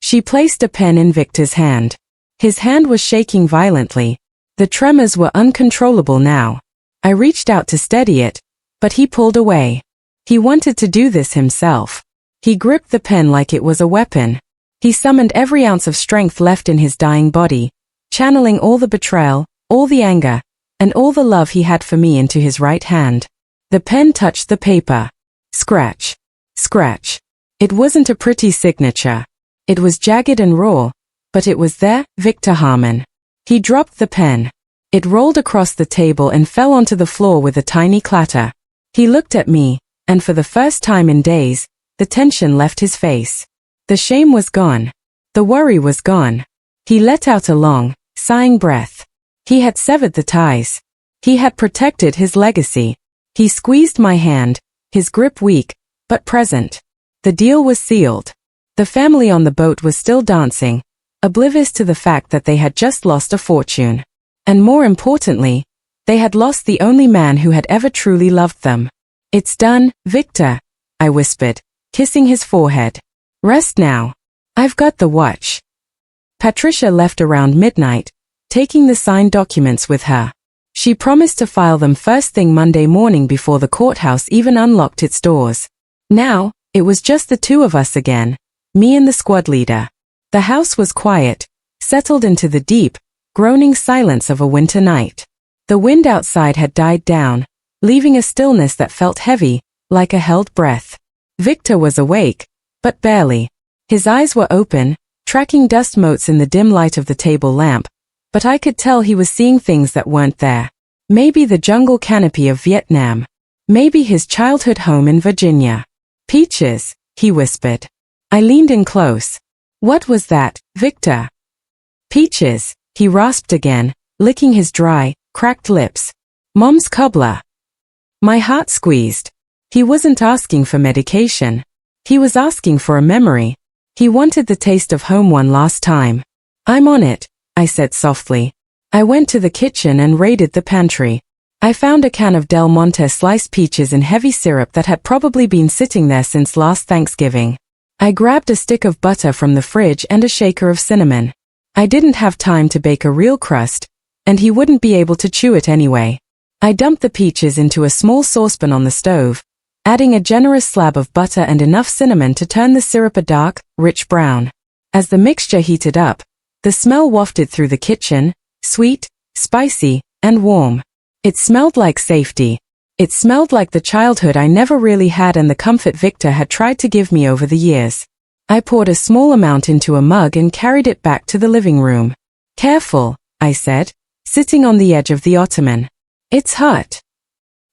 She placed a pen in Victor's hand. His hand was shaking violently. The tremors were uncontrollable now. I reached out to steady it, but he pulled away. He wanted to do this himself. He gripped the pen like it was a weapon. He summoned every ounce of strength left in his dying body, channeling all the betrayal, all the anger, and all the love he had for me into his right hand. The pen touched the paper. Scratch. Scratch. It wasn't a pretty signature. It was jagged and raw, but it was there, Victor Harmon. He dropped the pen. It rolled across the table and fell onto the floor with a tiny clatter. He looked at me, and for the first time in days, the tension left his face. The shame was gone. The worry was gone. He let out a long, sighing breath. He had severed the ties. He had protected his legacy. He squeezed my hand, his grip weak, but present. The deal was sealed. The family on the boat was still dancing, oblivious to the fact that they had just lost a fortune. And more importantly, they had lost the only man who had ever truly loved them. It's done, Victor, I whispered, kissing his forehead. Rest now. I've got the watch. Patricia left around midnight, taking the signed documents with her. She promised to file them first thing Monday morning before the courthouse even unlocked its doors. Now, it was just the two of us again, me and the squad leader. The house was quiet, settled into the deep, groaning silence of a winter night. The wind outside had died down, leaving a stillness that felt heavy, like a held breath. Victor was awake, but barely. His eyes were open, tracking dust motes in the dim light of the table lamp, but I could tell he was seeing things that weren't there. Maybe the jungle canopy of Vietnam. Maybe his childhood home in Virginia. Peaches, he whispered. I leaned in close. What was that, Victor? Peaches, he rasped again, licking his dry, cracked lips. Mom's cobbler. My heart squeezed. He wasn't asking for medication. He was asking for a memory. He wanted the taste of home one last time. I'm on it, I said softly. I went to the kitchen and raided the pantry. I found a can of Del Monte sliced peaches in heavy syrup that had probably been sitting there since last Thanksgiving. I grabbed a stick of butter from the fridge and a shaker of cinnamon. I didn't have time to bake a real crust, and he wouldn't be able to chew it anyway. I dumped the peaches into a small saucepan on the stove, adding a generous slab of butter and enough cinnamon to turn the syrup a dark, rich brown. As the mixture heated up, the smell wafted through the kitchen, sweet, spicy, and warm. It smelled like safety. It smelled like the childhood I never really had and the comfort Victor had tried to give me over the years. I poured a small amount into a mug and carried it back to the living room. Careful, I said, sitting on the edge of the ottoman. It's hot.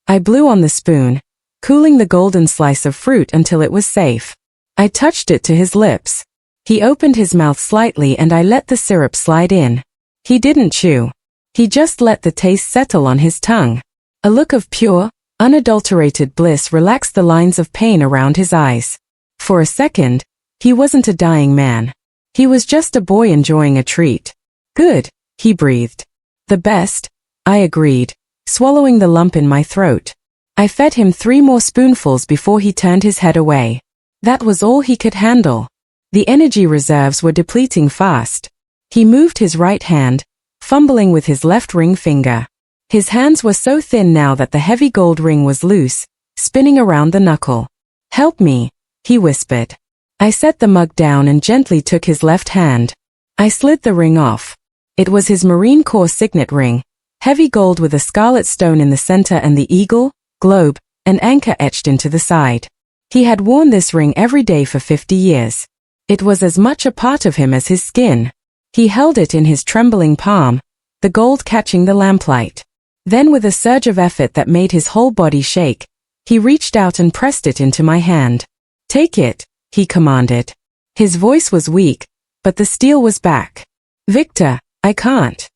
I blew on the spoon, cooling the golden slice of fruit until it was safe. I touched it to his lips. He opened his mouth slightly and I let the syrup slide in. He didn't chew. He just let the taste settle on his tongue. A look of pure, unadulterated bliss relaxed the lines of pain around his eyes. For a second, he wasn't a dying man. He was just a boy enjoying a treat. Good, he breathed. The best, I agreed, swallowing the lump in my throat. I fed him 3 more spoonfuls before he turned his head away. That was all he could handle. The energy reserves were depleting fast. He moved his right hand, fumbling with his left ring finger. His hands were so thin now that the heavy gold ring was loose, spinning around the knuckle. Help me, he whispered. I set the mug down and gently took his left hand. I slid the ring off. It was his Marine Corps signet ring, heavy gold with a scarlet stone in the center and the eagle, globe, and anchor etched into the side. He had worn this ring every day for 50 years. It was as much a part of him as his skin. He held it in his trembling palm, the gold catching the lamplight. Then with a surge of effort that made his whole body shake, he reached out and pressed it into my hand. Take it, he commanded. His voice was weak, but the steel was back. Victor, I can't.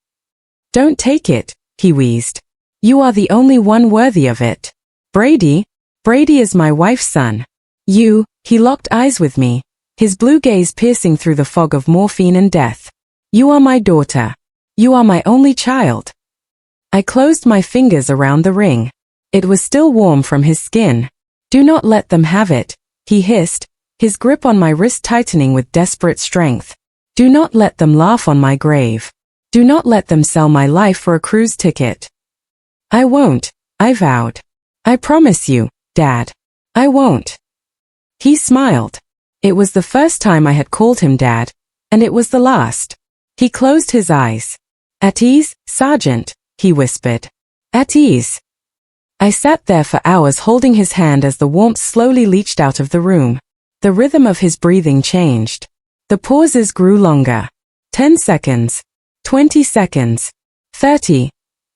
Don't take it, he wheezed. You are the only one worthy of it. Brady is my wife's son. He locked eyes with me, his blue gaze piercing through the fog of morphine and death. You are my daughter. You are my only child. I closed my fingers around the ring. It was still warm from his skin. Do not let them have it, he hissed, his grip on my wrist tightening with desperate strength. Do not let them laugh on my grave. Do not let them sell my life for a cruise ticket. I won't, I vowed. I promise you, Dad. I won't. He smiled. It was the first time I had called him Dad, and it was the last. He closed his eyes. At ease, Sergeant, he whispered. At ease. I sat there for hours holding his hand as the warmth slowly leached out of the room. The rhythm of his breathing changed. The pauses grew longer. 10 seconds. 20 seconds. 30.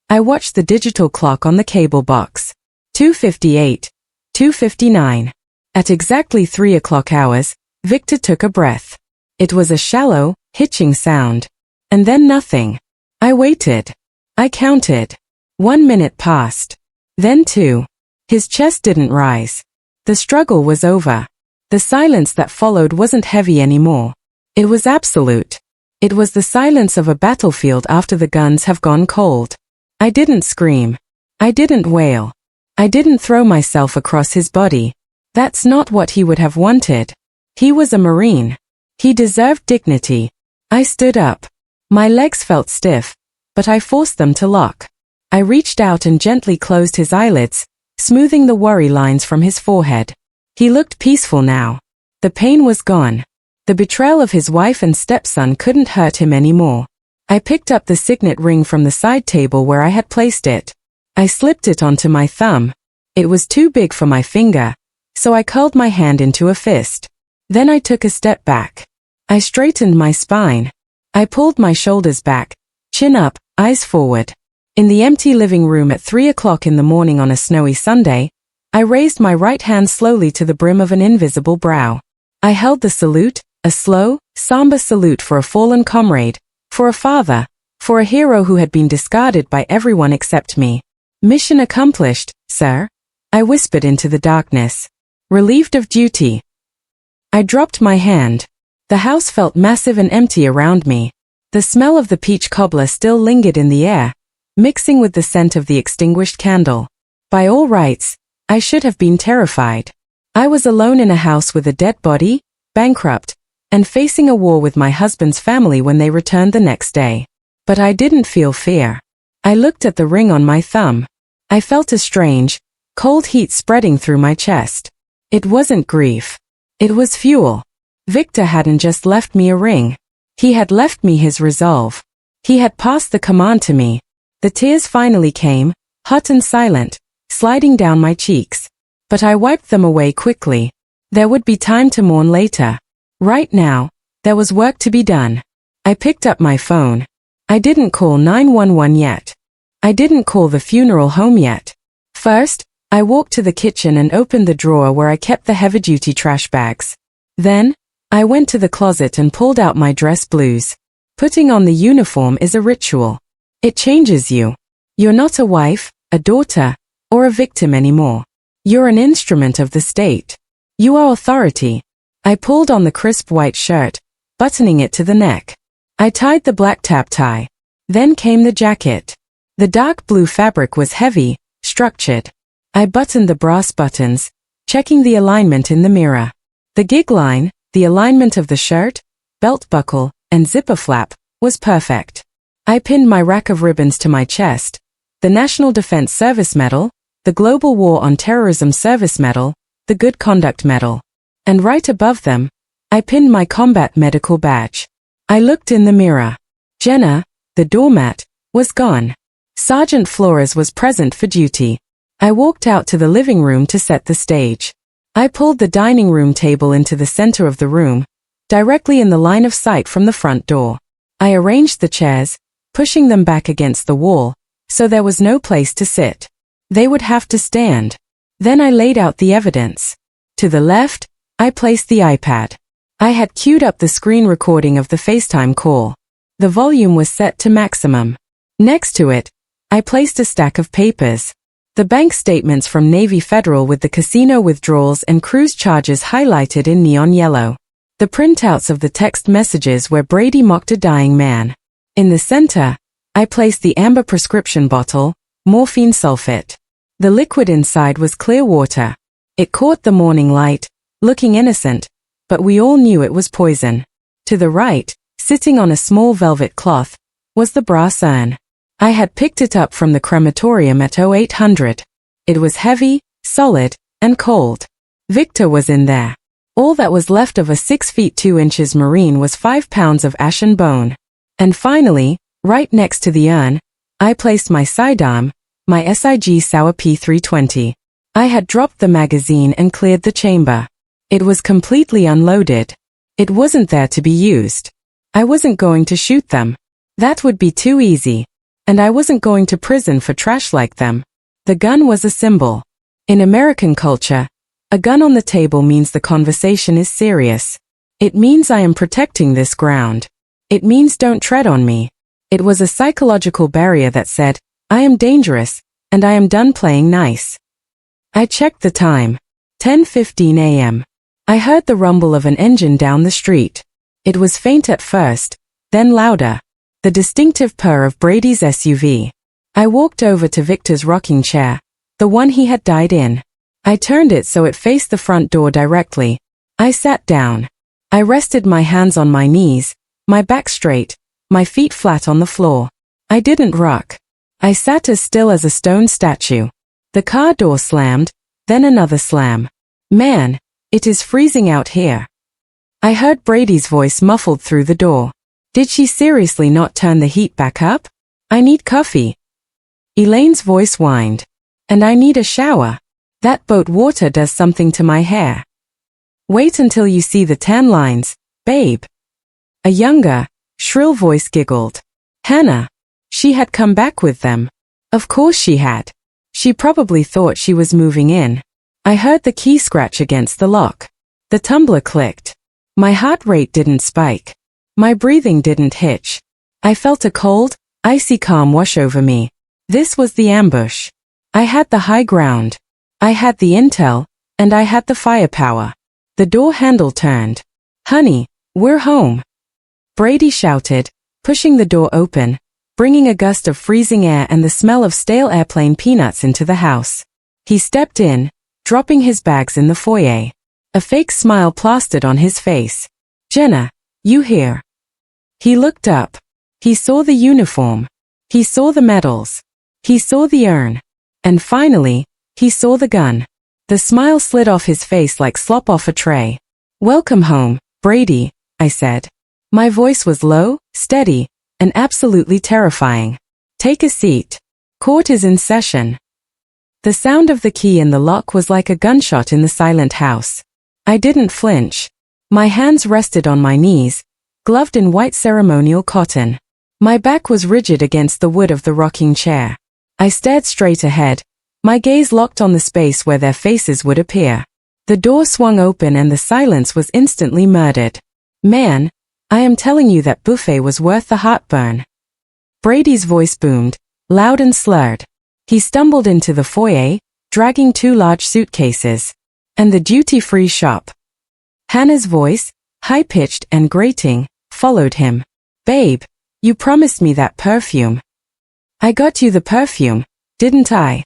I watched the digital clock on the cable box. 2:58. 2:59. At exactly 3 o'clock hours, Victor took a breath. It was a shallow, hitching sound. And then nothing. I waited. I counted. 1 minute passed. Then 2. His chest didn't rise. The struggle was over. The silence that followed wasn't heavy anymore. It was absolute. It was the silence of a battlefield after the guns have gone cold. I didn't scream. I didn't wail. I didn't throw myself across his body. That's not what he would have wanted. He was a Marine. He deserved dignity. I stood up. My legs felt stiff, but I forced them to lock. I reached out and gently closed his eyelids, smoothing the worry lines from his forehead. He looked peaceful now. The pain was gone. The betrayal of his wife and stepson couldn't hurt him anymore. I picked up the signet ring from the side table where I had placed it. I slipped it onto my thumb. It was too big for my finger, so I curled my hand into a fist. Then I took a step back. I straightened my spine. I pulled my shoulders back, chin up, eyes forward. In the empty living room at 3 o'clock in the morning on a snowy Sunday, I raised my right hand slowly to the brim of an invisible brow. I held the salute, a slow, somber salute for a fallen comrade, for a father, for a hero who had been discarded by everyone except me. Mission accomplished, sir, I whispered into the darkness. Relieved of duty. I dropped my hand. The house felt massive and empty around me. The smell of the peach cobbler still lingered in the air, mixing with the scent of the extinguished candle. By all rights, I should have been terrified. I was alone in a house with a dead body, bankrupt, and facing a war with my husband's family when they returned the next day. But I didn't feel fear. I looked at the ring on my thumb. I felt a strange, cold heat spreading through my chest. It wasn't grief. It was fuel. Victor hadn't just left me a ring. He had left me his resolve. He had passed the command to me. The tears finally came, hot and silent, sliding down my cheeks. But I wiped them away quickly. There would be time to mourn later. Right now, there was work to be done. I picked up my phone. I didn't call 911 yet. I didn't call the funeral home yet. First, I walked to the kitchen and opened the drawer where I kept the heavy-duty trash bags. Then, I went to the closet and pulled out my dress blues. Putting on the uniform is a ritual. It changes you. You're not a wife, a daughter, or a victim anymore. You're an instrument of the state. You are authority. I pulled on the crisp white shirt, buttoning it to the neck. I tied the black tap tie. Then came the jacket. The dark blue fabric was heavy, structured. I buttoned the brass buttons, checking the alignment in the mirror. The gig line, the alignment of the shirt, belt buckle, and zipper flap, was perfect. I pinned my rack of ribbons to my chest, the National Defense Service Medal, the Global War on Terrorism Service Medal, the Good Conduct Medal. And right above them, I pinned my combat medical badge. I looked in the mirror. Jenna, the doormat, was gone. Sergeant Flores was present for duty. I walked out to the living room to set the stage. I pulled the dining room table into the center of the room, directly in the line of sight from the front door. I arranged the chairs, pushing them back against the wall, so there was no place to sit. They would have to stand. Then I laid out the evidence. To the left, I placed the iPad. I had queued up the screen recording of the FaceTime call. The volume was set to maximum. Next to it, I placed a stack of papers. The bank statements from Navy Federal with the casino withdrawals and cruise charges highlighted in neon yellow. The printouts of the text messages where Brady mocked a dying man. In the center, I placed the amber prescription bottle, morphine sulfate. The liquid inside was clear water. It caught the morning light, looking innocent, but we all knew it was poison. To the right, sitting on a small velvet cloth, was the brass urn. I had picked it up from the crematorium at 0800. It was heavy, solid, and cold. Victor was in there. All that was left of a 6 feet 2 inches marine was 5 pounds of ashen bone. And finally, right next to the urn, I placed my sidearm, my SIG Sauer P320. I had dropped the magazine and cleared the chamber. It was completely unloaded. It wasn't there to be used. I wasn't going to shoot them. That would be too easy. And I wasn't going to prison for trash like them. The gun was a symbol. In American culture, a gun on the table means the conversation is serious. It means I am protecting this ground. It means don't tread on me. It was a psychological barrier that said, I am dangerous, and I am done playing nice. I checked the time. 10:15 a.m. I heard the rumble of an engine down the street. It was faint at first, then louder. The distinctive purr of Brady's SUV. I walked over to Victor's rocking chair, the one he had died in. I turned it so it faced the front door directly. I sat down. I rested my hands on my knees, my back straight, my feet flat on the floor. I didn't rock. I sat as still as a stone statue. The car door slammed, then another slam. Man, it is freezing out here. I heard Brady's voice muffled through the door. Did she seriously not turn the heat back up? I need coffee. Elaine's voice whined. And I need a shower. That boat water does something to my hair. Wait until you see the tan lines, babe. A younger, shrill voice giggled. Hannah. She had come back with them. Of course she had. She probably thought she was moving in. I heard the key scratch against the lock. The tumbler clicked. My heart rate didn't spike. My breathing didn't hitch. I felt a cold, icy calm wash over me. This was the ambush. I had the high ground. I had the intel, and I had the firepower. The door handle turned. Honey, we're home. Brady shouted, pushing the door open, bringing a gust of freezing air and the smell of stale airplane peanuts into the house. He stepped in, dropping his bags in the foyer. A fake smile plastered on his face. Jenna, you here? He looked up. He saw the uniform. He saw the medals. He saw the urn. And finally, he saw the gun. The smile slid off his face like slop off a tray. Welcome home, Brady, I said. My voice was low, steady, and absolutely terrifying. Take a seat. Court is in session. The sound of the key in the lock was like a gunshot in the silent house. I didn't flinch. My hands rested on my knees, gloved in white ceremonial cotton. My back was rigid against the wood of the rocking chair. I stared straight ahead, my gaze locked on the space where their faces would appear. The door swung open and the silence was instantly murdered. Man, I am telling you that buffet was worth the heartburn. Brady's voice boomed, loud and slurred. He stumbled into the foyer, dragging 2 large suitcases. And the duty-free shop. Hannah's voice, high-pitched and grating, followed him. Babe, you promised me that perfume. I got you the perfume, didn't I?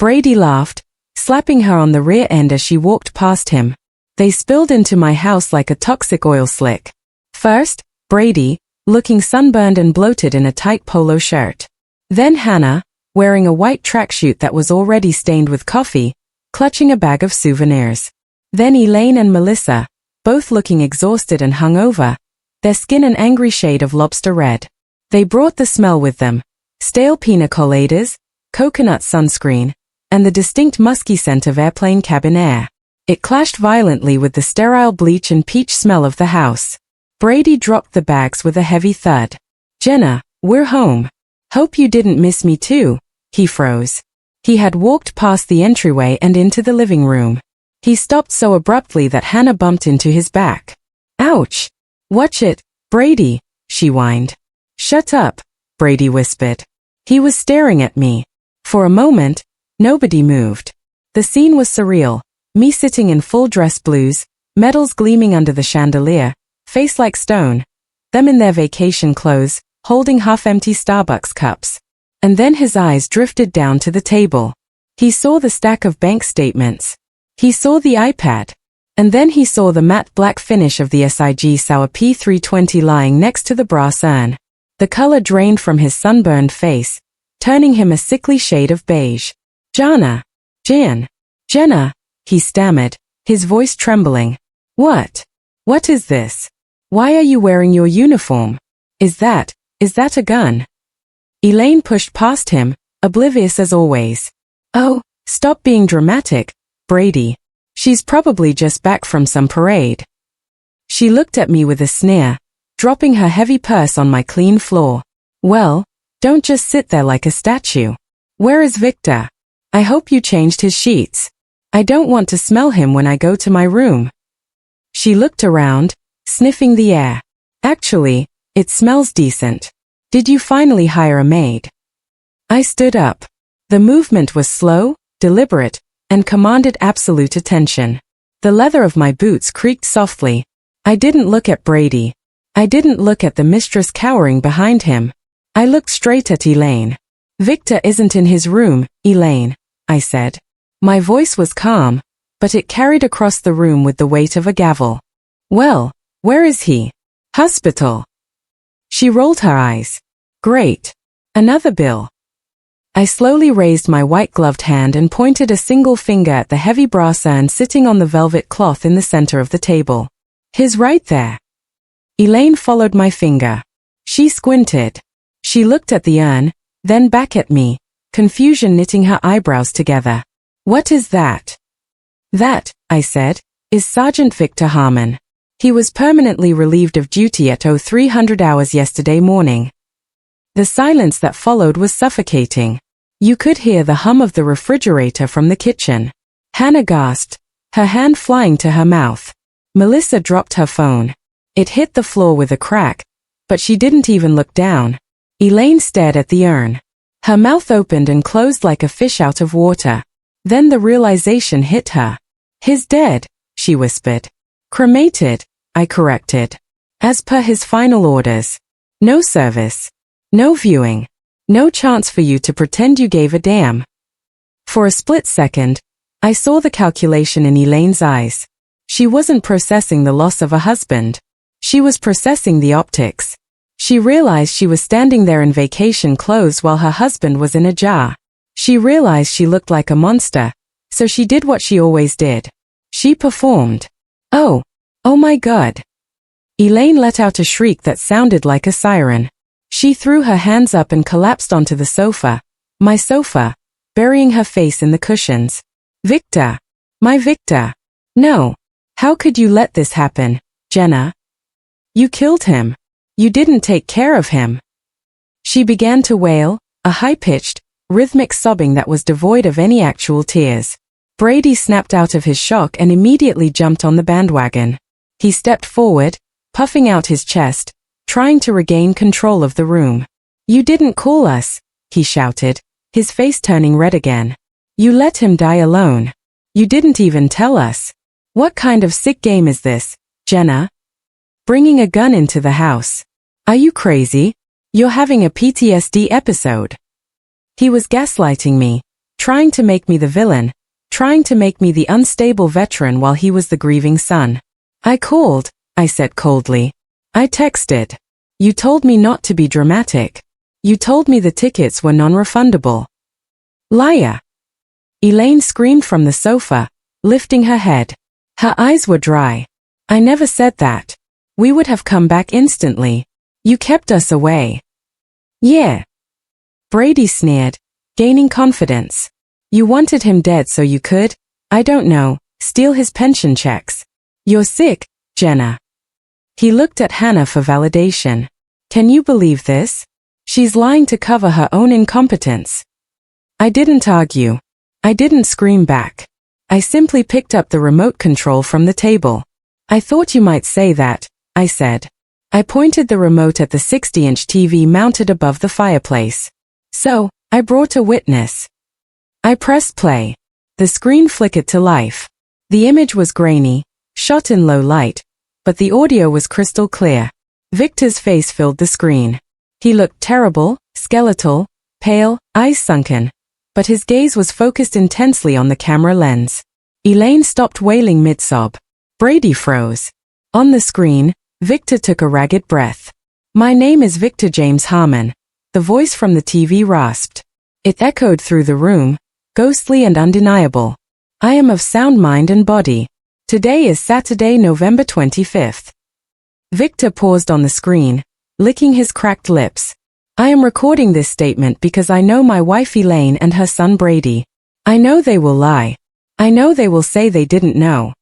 Brady laughed, slapping her on the rear end as she walked past him. They spilled into my house like a toxic oil slick. First, Brady, looking sunburned and bloated in a tight polo shirt. Then Hannah, wearing a white tracksuit that was already stained with coffee, clutching a bag of souvenirs. Then Elaine and Melissa, both looking exhausted and hungover, their skin an angry shade of lobster red. They brought the smell with them, stale pina coladas, coconut sunscreen, and the distinct musky scent of airplane cabin air. It clashed violently with the sterile bleach and peach smell of the house. Brady dropped the bags with a heavy thud. Jenna, we're home. Hope you didn't miss me too. He froze. He had walked past the entryway and into the living room. He stopped so abruptly that Hannah bumped into his back. Ouch! Watch it, Brady, she whined. Shut up, Brady whispered. He was staring at me. For a moment, nobody moved. The scene was surreal, me sitting in full dress blues, Medals gleaming under the chandelier, face like stone. Them in their vacation clothes, holding half-empty Starbucks cups. And then his eyes drifted down to the table. He saw the stack of bank statements. He saw the iPad. And then he saw the matte black finish of the SIG Sauer P320 lying next to the brass urn. The color drained from his sunburned face, turning him a sickly shade of beige. Jana. Jenna, he stammered, his voice trembling. What? What is this? Why are you wearing your uniform? Is that a gun? Elaine pushed past him, oblivious as always. Oh, stop being dramatic, Brady. She's probably just back from some parade. She looked at me with a sneer, dropping her heavy purse on my clean floor. Well, don't just sit there like a statue. Where is Victor? I hope you changed his sheets. I don't want to smell him when I go to my room. She looked around, sniffing the air. Actually, it smells decent. Did you finally hire a maid? I stood up. The movement was slow, deliberate, and commanded absolute attention. The leather of my boots creaked softly. I didn't look at Brady. I didn't look at the mistress cowering behind him. I looked straight at Elaine. Victor isn't in his room, Elaine, I said. My voice was calm, but it carried across the room with the weight of a gavel. Well, where is he? Hospital. She rolled her eyes. Great. Another bill. I slowly raised my white-gloved hand and pointed a single finger at the heavy brass urn sitting on the velvet cloth in the center of the table. He's right there. Elaine followed my finger. She squinted. She looked at the urn, then back at me, confusion knitting her eyebrows together. What is that? That, I said, is Sergeant Victor Harmon. He was permanently relieved of duty at 0300 hours yesterday morning. The silence that followed was suffocating. You could hear the hum of the refrigerator from the kitchen. Hannah gasped, her hand flying to her mouth. Melissa dropped her phone. It hit the floor with a crack, but she didn't even look down. Elaine stared at the urn. Her mouth opened and closed like a fish out of water. Then the realization hit her. He's dead, she whispered. Cremated, I corrected. As per his final orders. No service. No viewing. No chance for you to pretend you gave a damn. For a split second, I saw the calculation in Elaine's eyes. She wasn't processing the loss of a husband. She was processing the optics. She realized she was standing there in vacation clothes while her husband was in a jar. She realized she looked like a monster, so she did what she always did. She performed. Oh my God. Elaine let out a shriek that sounded like a siren. She threw her hands up and collapsed onto the sofa, my sofa, burying her face in the cushions. Victor. My Victor. No. How could you let this happen, Jenna? You killed him. You didn't take care of him. She began to wail, a high-pitched, rhythmic sobbing that was devoid of any actual tears. Brady snapped out of his shock and immediately jumped on the bandwagon. He stepped forward, puffing out his chest, trying to regain control of the room. You didn't call us, he shouted, his face turning red again. You let him die alone. You didn't even tell us. What kind of sick game is this, Jenna? Bringing a gun into the house. Are you crazy? You're having a PTSD episode. He was gaslighting me, trying to make me the villain, trying to make me the unstable veteran while he was the grieving son. I called, I said coldly. I texted. You told me not to be dramatic. You told me the tickets were non-refundable. Liar. Elaine screamed from the sofa, lifting her head. Her eyes were dry. I never said that. We would have come back instantly. You kept us away. Yeah. Brady sneered, gaining confidence. You wanted him dead so you could, I don't know, steal his pension checks. You're sick, Jenna. He looked at Hannah for validation. Can you believe this? She's lying to cover her own incompetence. I didn't argue. I didn't scream back. I simply picked up the remote control from the table. I thought you might say that, I said. I pointed the remote at the 60-inch TV mounted above the fireplace. So, I brought a witness. I pressed play. The screen flickered to life. The image was grainy, shot in low light, but the audio was crystal clear. Victor's face filled the screen. He looked terrible, skeletal, pale, eyes sunken, but his gaze was focused intensely on the camera lens. Elaine stopped wailing mid-sob. Brady froze. On the screen, Victor took a ragged breath. "My name is Victor James Harmon," the voice from the TV rasped. It echoed through the room, ghostly and undeniable. "I am of sound mind and body. Today is Saturday, November 25th. Victor paused on the screen, licking his cracked lips. "I am recording this statement because I know my wife Elaine and her son Brady. I know they will lie. I know they will say they didn't know."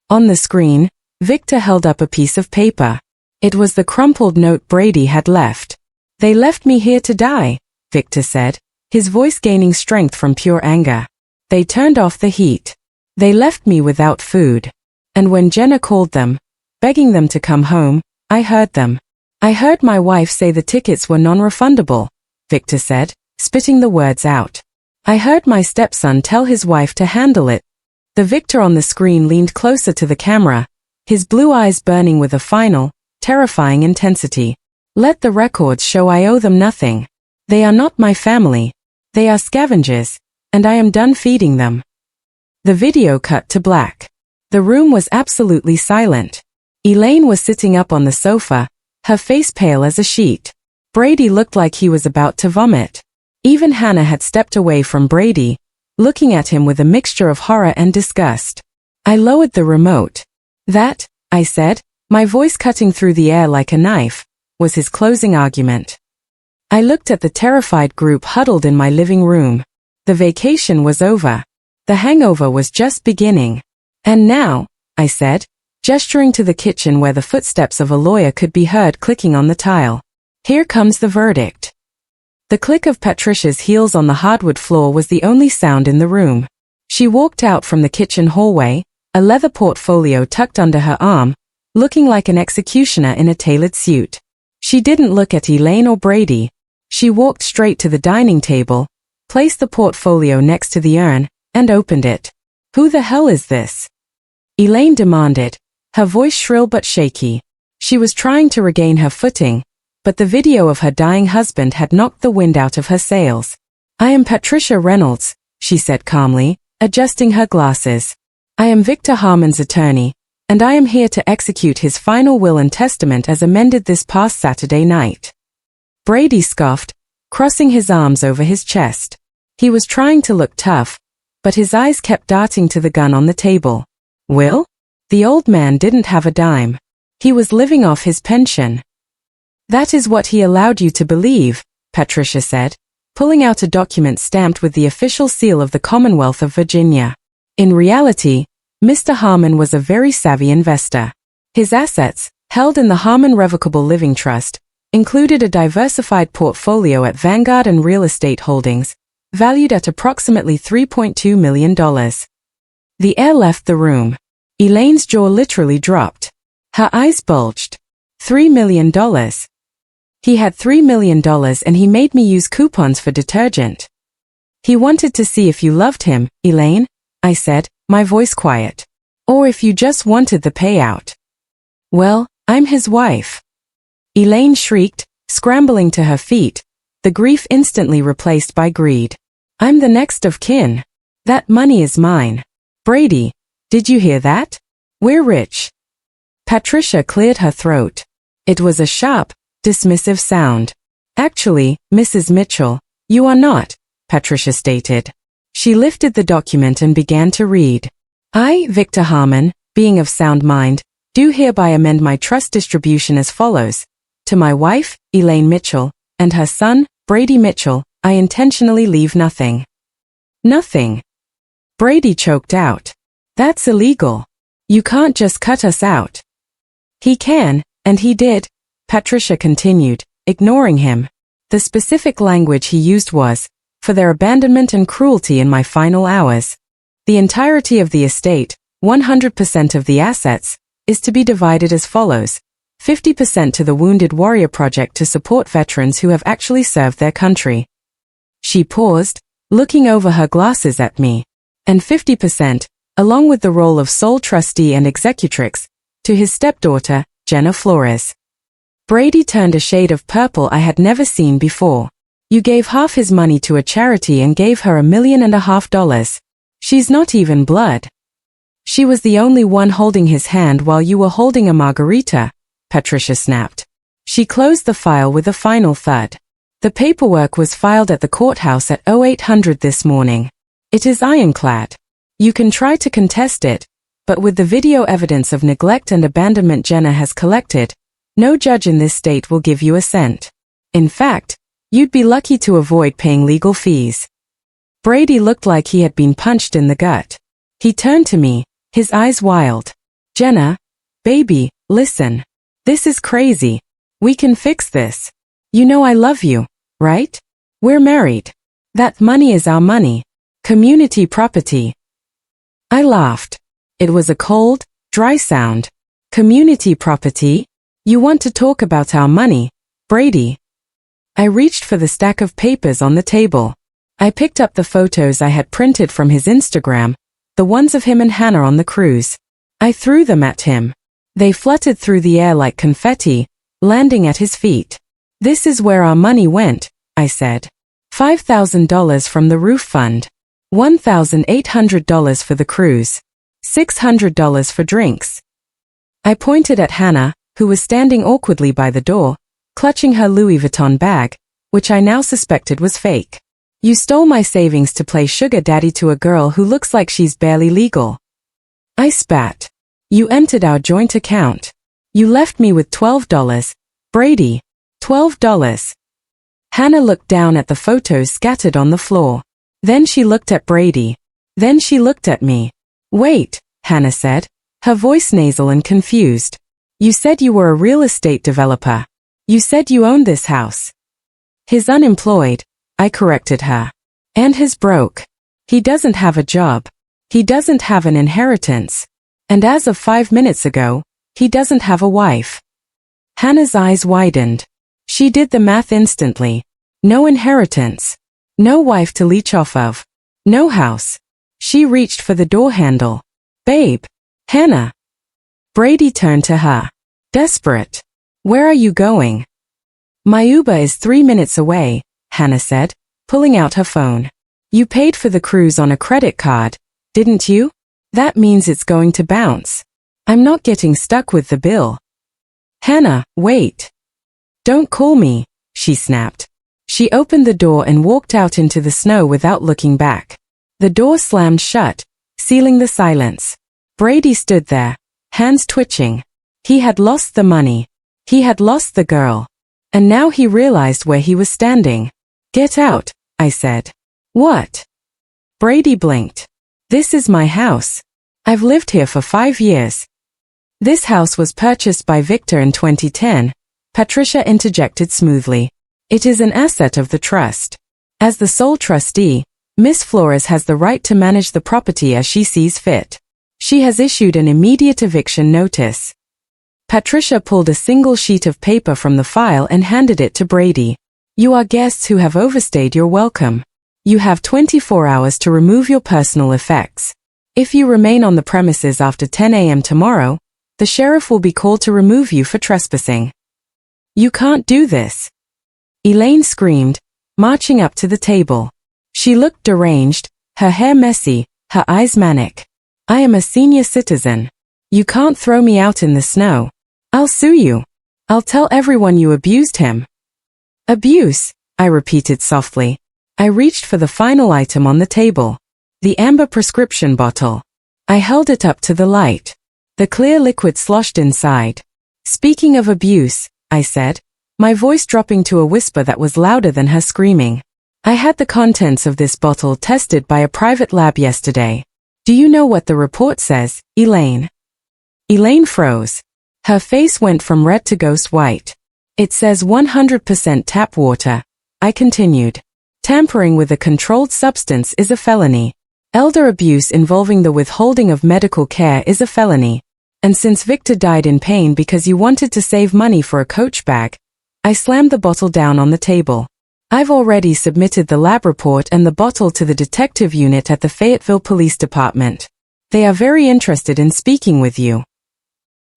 On the screen, Victor held up a piece of paper. It was the crumpled note Brady had left. "They left me here to die," Victor said, his voice gaining strength from pure anger. "They turned off the heat. They left me without food. And when Jenna called them, begging them to come home, I heard them. I heard my wife say the tickets were non-refundable," Victor said, spitting the words out. "I heard my stepson tell his wife to handle it." The Victor on the screen leaned closer to the camera, his blue eyes burning with a final, terrifying intensity. "Let the records show I owe them nothing. They are not my family. They are scavengers, and I am done feeding them." The video cut to black. The room was absolutely silent. Elaine was sitting up on the sofa, her face pale as a sheet. Brady looked like he was about to vomit. Even Hannah had stepped away from Brady, looking at him with a mixture of horror and disgust. I lowered the remote. "That," I said, my voice cutting through the air like a knife, was his closing argument. I looked at the terrified group huddled in my living room. The vacation was over. The hangover was just beginning. "And now," I said, gesturing to the kitchen where the footsteps of a lawyer could be heard clicking on the tile. "Here comes the verdict." The click of Patricia's heels on the hardwood floor was the only sound in the room. She walked out from the kitchen hallway, a leather portfolio tucked under her arm, looking like an executioner in a tailored suit. She didn't look at Elaine or Brady. She walked straight to the dining table, placed the portfolio next to the urn, and opened it. "Who the hell is this?" Elaine demanded, her voice shrill but shaky. She was trying to regain her footing, but the video of her dying husband had knocked the wind out of her sails. "I am Patricia Reynolds," she said calmly, adjusting her glasses. "I am Victor Harmon's attorney, and I am here to execute his final will and testament as amended this past Saturday night." Brady scoffed, crossing his arms over his chest. He was trying to look tough, but his eyes kept darting to the gun on the table. "Will?" The old man didn't have a dime. He was living off his pension. "That is what he allowed you to believe," Patricia said, pulling out a document stamped with the official seal of the Commonwealth of Virginia. In reality, Mr. Harmon was a very savvy investor. His assets, held in the Harmon Revocable Living Trust, included a diversified portfolio at Vanguard and Real Estate Holdings, valued at approximately $3.2 million. The air left the room. Elaine's jaw literally dropped. Her eyes bulged. $3 million. He had $3 million and he made me use coupons for detergent. "He wanted to see if you loved him, Elaine," I said, my voice quiet. "Or if you just wanted the payout." "Well, I'm his wife." Elaine shrieked, scrambling to her feet, the grief instantly replaced by greed. "I'm the next of kin. That money is mine. Brady, did you hear that? We're rich." Patricia cleared her throat. It was a sharp, dismissive sound. "Actually, Mrs. Mitchell, you are not," Patricia stated. She lifted the document and began to read. "I, Victor Harmon, being of sound mind, do hereby amend my trust distribution as follows. To my wife, Elaine Mitchell, and her son, Brady Mitchell, I intentionally leave nothing." "Nothing?" Brady choked out. "That's illegal. You can't just cut us out." "He can, and he did," Patricia continued, ignoring him. The specific language he used was, "for their abandonment and cruelty in my final hours." The entirety of the estate, 100% of the assets, is to be divided as follows: 50% to the Wounded Warrior Project to support veterans who have actually served their country. She paused, looking over her glasses at me. "And 50%, along with the role of sole trustee and executrix, to his stepdaughter, Jenna Flores. Brady turned a shade of purple I had never seen before. You gave half his money to a charity and gave her $1.5 million. She's not even blood. She was the only one holding his hand while you were holding a margarita, Patricia snapped. She closed the file with a final thud. The paperwork was filed at the courthouse at 0800 this morning. It is ironclad. You can try to contest it, but with the video evidence of neglect and abandonment Jenna has collected, no judge in this state will give you a cent. In fact, you'd be lucky to avoid paying legal fees. Brady looked like he had been punched in the gut. He turned to me, his eyes wild. Jenna, baby, listen. This is crazy. We can fix this. You know I love you, right? We're married. That money is our money. Community property. I laughed. It was a cold, dry sound. Community property? You want to talk about our money, Brady? I reached for the stack of papers on the table. I picked up the photos I had printed from his Instagram, the ones of him and Hannah on the cruise. I threw them at him. They fluttered through the air like confetti, landing at his feet. This is where our money went, I said. $5,000 from the roof fund. $1,800 for the cruise. $600 for drinks. I pointed at Hannah, who was standing awkwardly by the door, clutching her Louis Vuitton bag, which I now suspected was fake. You stole my savings to play sugar daddy to a girl who looks like she's barely legal. I spat. You emptied our joint account. You left me with $12. Brady. $12. Hannah looked down at the photos scattered on the floor. Then she looked at Brady. Then she looked at me. Wait, Hannah said, her voice nasal and confused. You said you were a real estate developer. You said you owned this house. He's unemployed, I corrected her. And he's broke. He doesn't have a job. He doesn't have an inheritance. And as of 5 minutes ago, he doesn't have a wife. Hannah's eyes widened. She did the math instantly. No inheritance. No wife to leech off of. No house. She reached for the door handle. Babe. Hannah. Brady turned to her. Desperate. Where are you going? My Uber is 3 minutes away, Hannah said, pulling out her phone. You paid for the cruise on a credit card, didn't you? That means it's going to bounce. I'm not getting stuck with the bill. Hannah, wait. Don't call me, she snapped. She opened the door and walked out into the snow without looking back. The door slammed shut, sealing the silence. Brady stood there, hands twitching. He had lost the money. He had lost the girl. And now he realized where he was standing. Get out, I said. What? Brady blinked. This is my house. I've lived here for 5 years. This house was purchased by Victor in 2010, Patricia interjected smoothly. It is an asset of the trust. As the sole trustee, Miss Flores has the right to manage the property as she sees fit. She has issued an immediate eviction notice. Patricia pulled a single sheet of paper from the file and handed it to Brady. You are guests who have overstayed your welcome. You have 24 hours to remove your personal effects. If you remain on the premises after 10 a.m. tomorrow, the sheriff will be called to remove you for trespassing. You can't do this. Elaine screamed, marching up to the table. She looked deranged, her hair messy, her eyes manic. I am a senior citizen. You can't throw me out in the snow. I'll sue you. I'll tell everyone you abused him. Abuse, I repeated softly. I reached for the final item on the table. The amber prescription bottle. I held it up to the light. The clear liquid sloshed inside. Speaking of abuse, I said, my voice dropping to a whisper that was louder than her screaming. I had the contents of this bottle tested by a private lab yesterday. Do you know what the report says, Elaine? Elaine froze. Her face went from red to ghost white. It says 100% tap water. I continued. Tampering with a controlled substance is a felony. Elder abuse involving the withholding of medical care is a felony. And since Victor died in pain because you wanted to save money for a Coach bag, I slammed the bottle down on the table. I've already submitted the lab report and the bottle to the detective unit at the Fayetteville Police Department. They are very interested in speaking with you.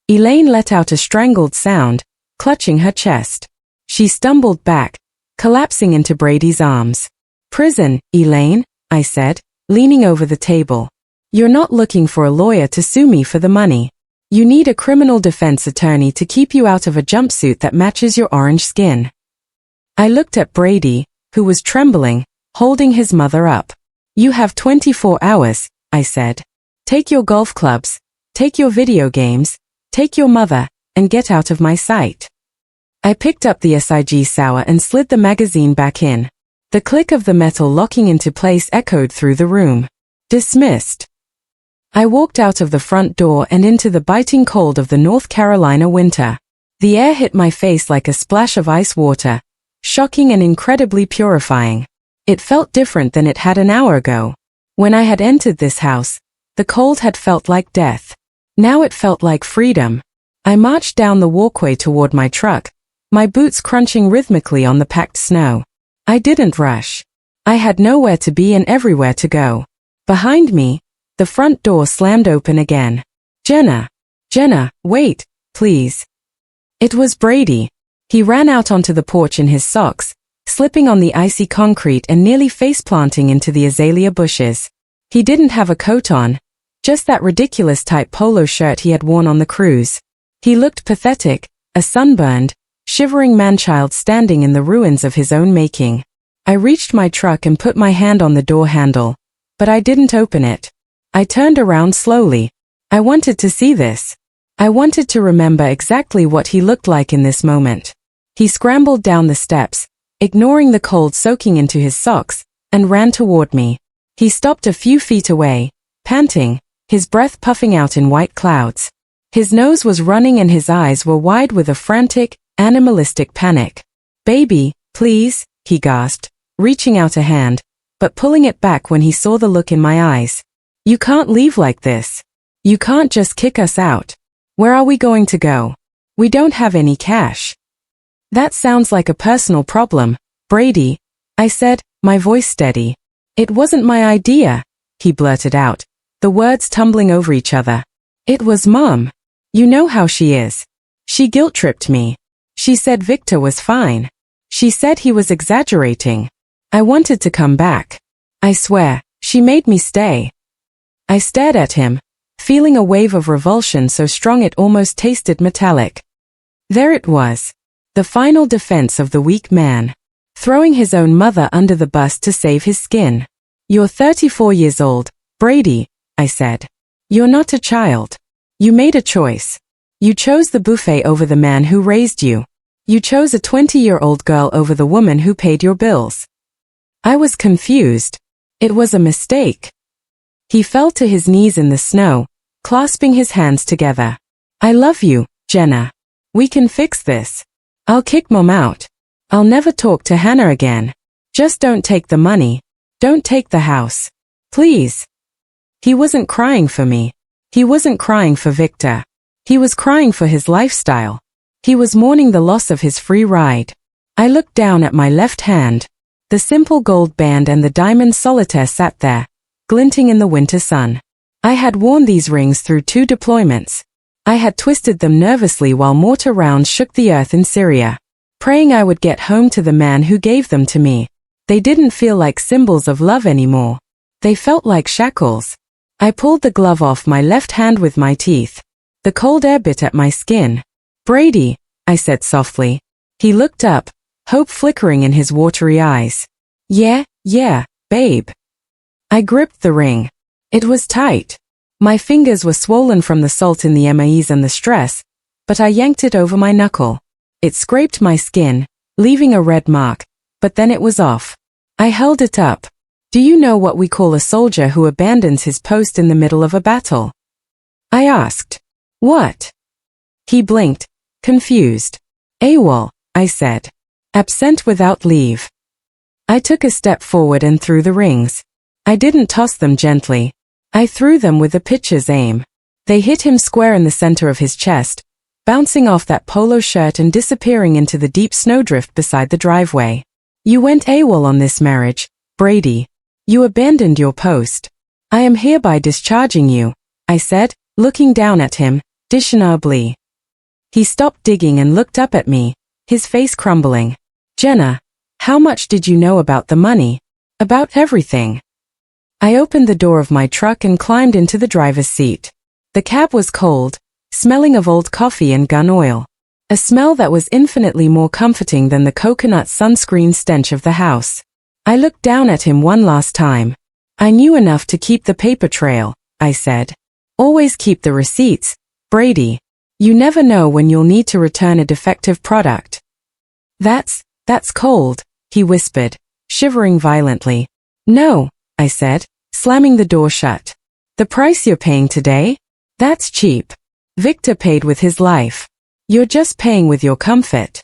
Elaine let out a strangled sound, clutching her chest. She stumbled back, collapsing into Brady's arms. Prison, Elaine, I said, leaning over the table. You're not looking for a lawyer to sue me for the money. You need a criminal defense attorney to keep you out of a jumpsuit that matches your orange skin. I looked at Brady, who was trembling, holding his mother up. You have 24 hours, I said. Take your golf clubs, take your video games, take your mother, and get out of my sight. I picked up the SIG sour and slid the magazine back in. The click of the metal locking into place echoed through the room. Dismissed. I walked out of the front door and into the biting cold of the North Carolina winter. The air hit my face like a splash of ice water, shocking and incredibly purifying. It felt different than it had an hour ago. When I had entered this house, the cold had felt like death. Now it felt like freedom. I marched down the walkway toward my truck, my boots crunching rhythmically on the packed snow. I didn't rush. I had nowhere to be and everywhere to go. Behind me, the front door slammed open again. Jenna, wait, please. It was Brady. He ran out onto the porch in his socks, slipping on the icy concrete and nearly face-planting into the azalea bushes. He didn't have a coat on, just that ridiculous type polo shirt he had worn on the cruise. He looked pathetic, a sunburned, shivering man-child standing in the ruins of his own making. I reached my truck and put my hand on the door handle, but I didn't open it. I turned around slowly. I wanted to see this. I wanted to remember exactly what he looked like in this moment. He scrambled down the steps, ignoring the cold soaking into his socks, and ran toward me. He stopped a few feet away, panting, his breath puffing out in white clouds. His nose was running and his eyes were wide with a frantic, animalistic panic. Baby, please, he gasped, reaching out a hand, but pulling it back when he saw the look in my eyes. You can't leave like this. You can't just kick us out. Where are we going to go? We don't have any cash. That sounds like a personal problem, Brady, I said, my voice steady. It wasn't my idea, he blurted out, the words tumbling over each other. It was Mom. You know how she is. She guilt-tripped me. She said Victor was fine. She said he was exaggerating. I wanted to come back. I swear, she made me stay. I stared at him, feeling a wave of revulsion so strong it almost tasted metallic. There it was. The final defense of the weak man. Throwing his own mother under the bus to save his skin. You're 34 years old, Brady, I said. You're not a child. You made a choice. You chose the buffet over the man who raised you. You chose a 20-year-old girl over the woman who paid your bills. I was confused. It was a mistake. He fell to his knees in the snow, clasping his hands together. I love you, Jenna. We can fix this. I'll kick Mom out. I'll never talk to Hannah again. Just don't take the money. Don't take the house. Please. He wasn't crying for me. He wasn't crying for Victor. He was crying for his lifestyle. He was mourning the loss of his free ride. I looked down at my left hand. The simple gold band and the diamond solitaire sat there, glinting in the winter sun. I had worn these rings through 2 deployments. I had twisted them nervously while mortar rounds shook the earth in Syria, praying I would get home to the man who gave them to me. They didn't feel like symbols of love anymore. They felt like shackles. I pulled the glove off my left hand with my teeth. The cold air bit at my skin. Brady, I said softly. He looked up, hope flickering in his watery eyes. Yeah, babe. I gripped the ring. It was tight. My fingers were swollen from the salt in the MAEs and the stress, but I yanked it over my knuckle. It scraped my skin, leaving a red mark, but then it was off. I held it up. Do you know what we call a soldier who abandons his post in the middle of a battle? I asked. What? He blinked, confused. AWOL, I said. Absent without leave. I took a step forward and threw the rings. I didn't toss them gently. I threw them with a pitcher's aim. They hit him square in the center of his chest, bouncing off that polo shirt and disappearing into the deep snowdrift beside the driveway. You went AWOL on this marriage, Brady. You abandoned your post. I am hereby discharging you, I said, looking down at him, dishonorably. He stopped digging and looked up at me, his face crumbling. Jenna, how much did you know about the money? About everything. I opened the door of my truck and climbed into the driver's seat. The cab was cold, smelling of old coffee and gun oil. A smell that was infinitely more comforting than the coconut sunscreen stench of the house. I looked down at him one last time. I knew enough to keep the paper trail, I said. Always keep the receipts, Brady. You never know when you'll need to return a defective product. That's cold, he whispered, shivering violently. No, I said, slamming the door shut. The price you're paying today? That's cheap. Victor paid with his life. You're just paying with your comfort.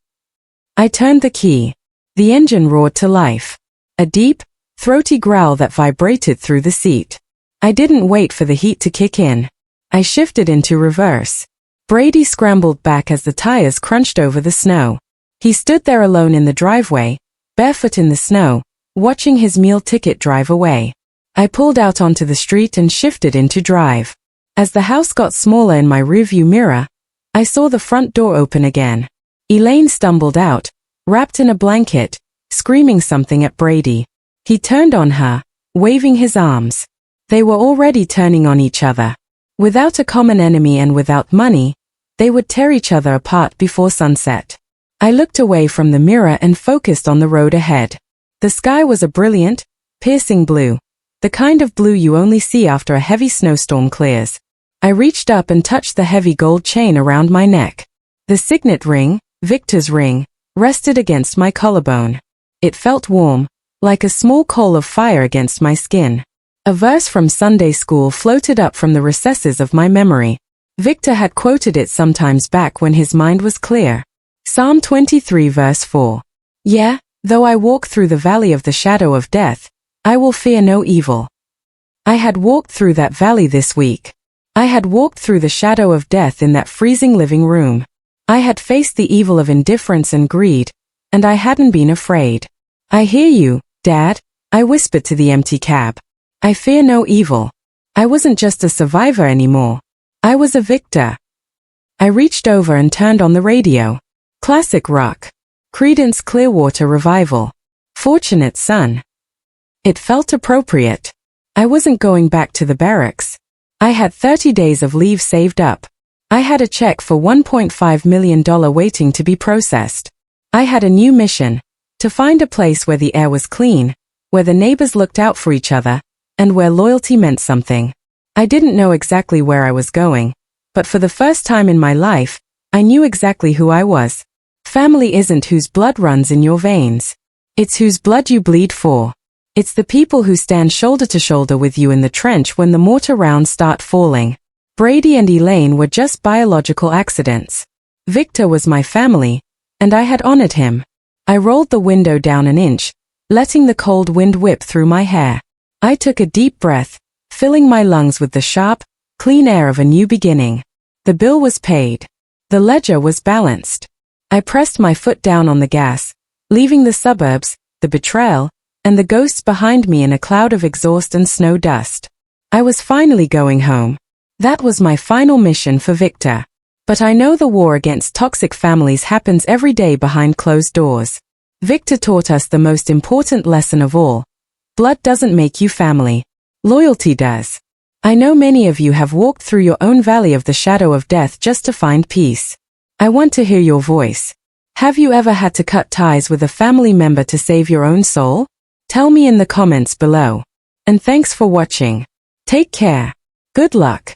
I turned the key. The engine roared to life. A deep, throaty growl that vibrated through the seat. I didn't wait for the heat to kick in. I shifted into reverse. Brady scrambled back as the tires crunched over the snow. He stood there alone in the driveway, barefoot in the snow, watching his meal ticket drive away. I pulled out onto the street and shifted into drive. As the house got smaller in my rearview mirror, I saw the front door open again. Elaine stumbled out, wrapped in a blanket, screaming something at Brady. He turned on her, waving his arms. They were already turning on each other. Without a common enemy and without money, they would tear each other apart before sunset. I looked away from the mirror and focused on the road ahead. The sky was a brilliant, piercing blue, the kind of blue you only see after a heavy snowstorm clears. I reached up and touched the heavy gold chain around my neck. The signet ring, Victor's ring, rested against my collarbone. It felt warm, like a small coal of fire against my skin. A verse from Sunday school floated up from the recesses of my memory. Victor had quoted it sometimes back when his mind was clear. Psalm 23 verse 4. Yeah, though I walk through the valley of the shadow of death, I will fear no evil. I had walked through that valley this week. I had walked through the shadow of death in that freezing living room. I had faced the evil of indifference and greed, and I hadn't been afraid. I hear you, Dad, I whispered to the empty cab. I fear no evil. I wasn't just a survivor anymore. I was a victor. I reached over and turned on the radio. Classic rock. Creedence Clearwater Revival. Fortunate Son. It felt appropriate. I wasn't going back to the barracks. I had 30 days of leave saved up. I had a check for $1.5 million waiting to be processed. I had a new mission, to find a place where the air was clean, where the neighbors looked out for each other, and where loyalty meant something. I didn't know exactly where I was going, but for the first time in my life, I knew exactly who I was. Family isn't whose blood runs in your veins. It's whose blood you bleed for. It's the people who stand shoulder to shoulder with you in the trench when the mortar rounds start falling. Brady and Elaine were just biological accidents. Victor was my family, and I had honored him. I rolled the window down an inch, letting the cold wind whip through my hair. I took a deep breath, filling my lungs with the sharp, clean air of a new beginning. The bill was paid. The ledger was balanced. I pressed my foot down on the gas, leaving the suburbs, the betrayal, and the ghosts behind me in a cloud of exhaust and snow dust. I was finally going home. That was my final mission for Victor. But I know the war against toxic families happens every day behind closed doors. Victor taught us the most important lesson of all. Blood doesn't make you family. Loyalty does. I know many of you have walked through your own valley of the shadow of death just to find peace. I want to hear your voice. Have you ever had to cut ties with a family member to save your own soul? Tell me in the comments below. And thanks for watching. Take care. Good luck.